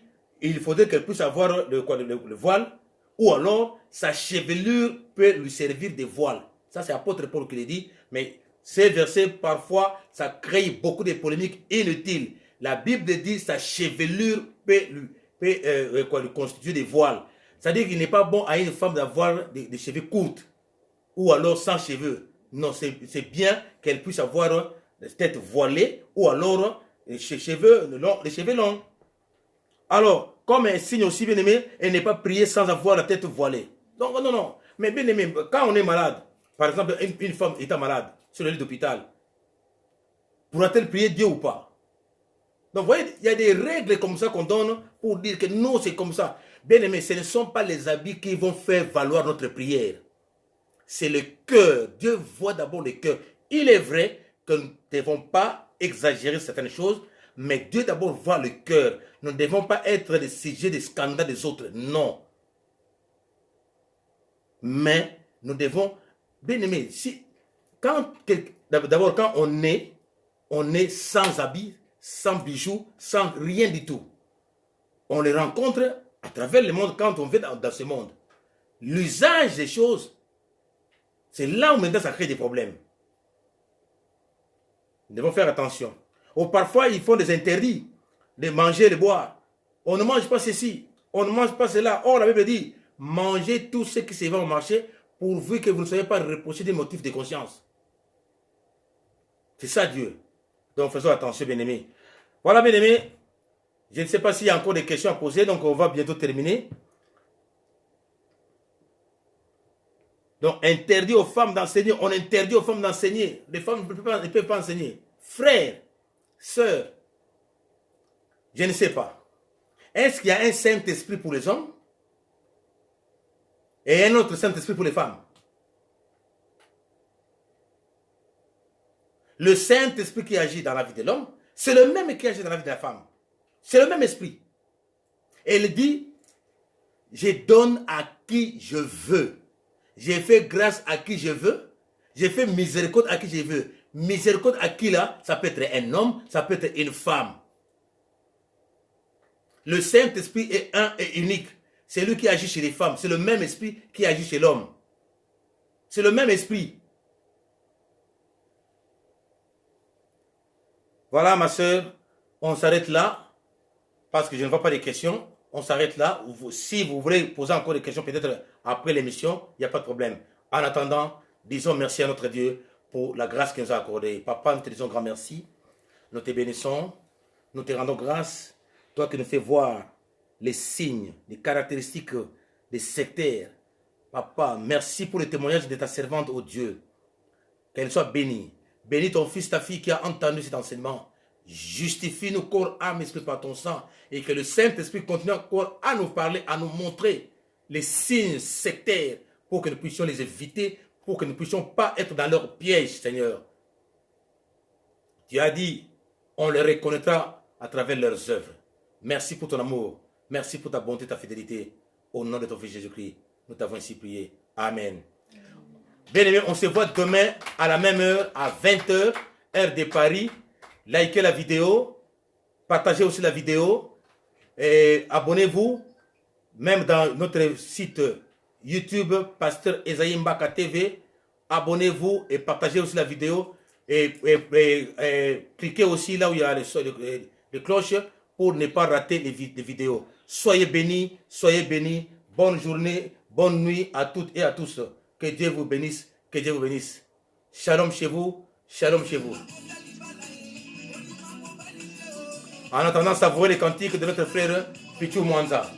il faudrait qu'elle puisse avoir le voile, ou alors sa chevelure peut lui servir de voile. Ça, c'est l'apôtre Paul qui le dit, mais ces versets, parfois, ça crée beaucoup de polémiques inutiles. La Bible dit sa chevelure peut lui constituer des voiles. C'est-à-dire qu'il n'est pas bon à une femme d'avoir des cheveux courts, ou alors sans cheveux. Non, c'est bien qu'elle puisse avoir la tête voilée ou alors les cheveux longs. Alors, comme un signe aussi bien aimé, elle n'est pas priée sans avoir la tête voilée. Donc, non. Mais bien aimé, quand on est malade, par exemple, une femme étant malade sur le lit d'hôpital, pourra-t-elle prier Dieu ou pas? Donc, vous voyez, il y a des règles comme ça qu'on donne pour dire que non, c'est comme ça. Bien aimé, ce ne sont pas les habits qui vont faire valoir notre prière. C'est le cœur. Dieu voit d'abord le cœur. Il est vrai que nous ne devons pas exagérer certaines choses, mais Dieu d'abord voit le cœur. Nous ne devons pas être le sujet des scandales des autres. Non. Mais nous devons, bien aimé, d'abord quand on est sans habit, sans bijoux, sans rien du tout. On les rencontre à travers le monde quand on vit dans ce monde. L'usage des choses, c'est là où maintenant ça crée des problèmes. Nous devons faire attention. Ou parfois, ils font des interdits de manger, de boire. On ne mange pas ceci, on ne mange pas cela. Or, la Bible dit, mangez tout ce qui se vend au marché pourvu que vous ne soyez pas reproché des motifs de conscience. C'est ça Dieu. Donc faisons attention, bien-aimés. Voilà, bien-aimés. Je ne sais pas s'il y a encore des questions à poser, donc on va bientôt terminer. Donc, interdit aux femmes d'enseigner. On interdit aux femmes d'enseigner. Les femmes ne peuvent pas enseigner. Frères, sœurs, je ne sais pas. Est-ce qu'il y a un Saint-Esprit pour les hommes et un autre Saint-Esprit pour les femmes? Le Saint-Esprit qui agit dans la vie de l'homme, c'est le même qui agit dans la vie de la femme. C'est le même esprit. Et il dit, je donne à qui je veux. J'ai fait grâce à qui je veux. J'ai fait miséricorde à qui je veux. Miséricorde à qui là? Ça peut être un homme, ça peut être une femme. Le Saint-Esprit est un et unique. C'est lui qui agit chez les femmes. C'est le même esprit qui agit chez l'homme. C'est le même esprit. Voilà ma soeur, on s'arrête là. Parce que je ne vois pas de questions. On s'arrête là. Si vous voulez poser encore des questions, peut-être après l'émission, il n'y a pas de problème. En attendant, disons merci à notre Dieu pour la grâce qu'il nous a accordée. Papa, nous te disons grand merci. Nous te bénissons. Nous te rendons grâce. Toi qui nous fais voir les signes, les caractéristiques des sectaires. Papa, merci pour le témoignage de ta servante, oh Dieu. Qu'elle soit bénie. Bénis ton fils, ta fille qui a entendu cet enseignement. Justifie-nous corps, âme, esprit par ton sang. Et que le Saint-Esprit continue encore à nous parler, à nous montrer les signes sectaires pour que nous puissions les éviter, pour que nous ne puissions pas être dans leur piège, Seigneur. Tu as dit, on les reconnaîtra à travers leurs œuvres. Merci pour ton amour. Merci pour ta bonté, ta fidélité. Au nom de ton Fils Jésus-Christ, nous t'avons ainsi prié. Amen. Bien-aimés, on se voit demain à la même heure, à 20h, heure de Paris. Likez la vidéo, partagez aussi la vidéo et abonnez-vous, même dans notre site YouTube, Pasteur Esaïe Mbaka TV. Abonnez-vous et partagez aussi la vidéo et cliquez aussi là où il y a les cloches pour ne pas rater les vidéos. Soyez bénis, bonne journée, bonne nuit à toutes et à tous. Que Dieu vous bénisse, que Dieu vous bénisse. Shalom chez vous, shalom chez vous. En attendant, savourez les cantiques de notre frère Pichou Mwanza.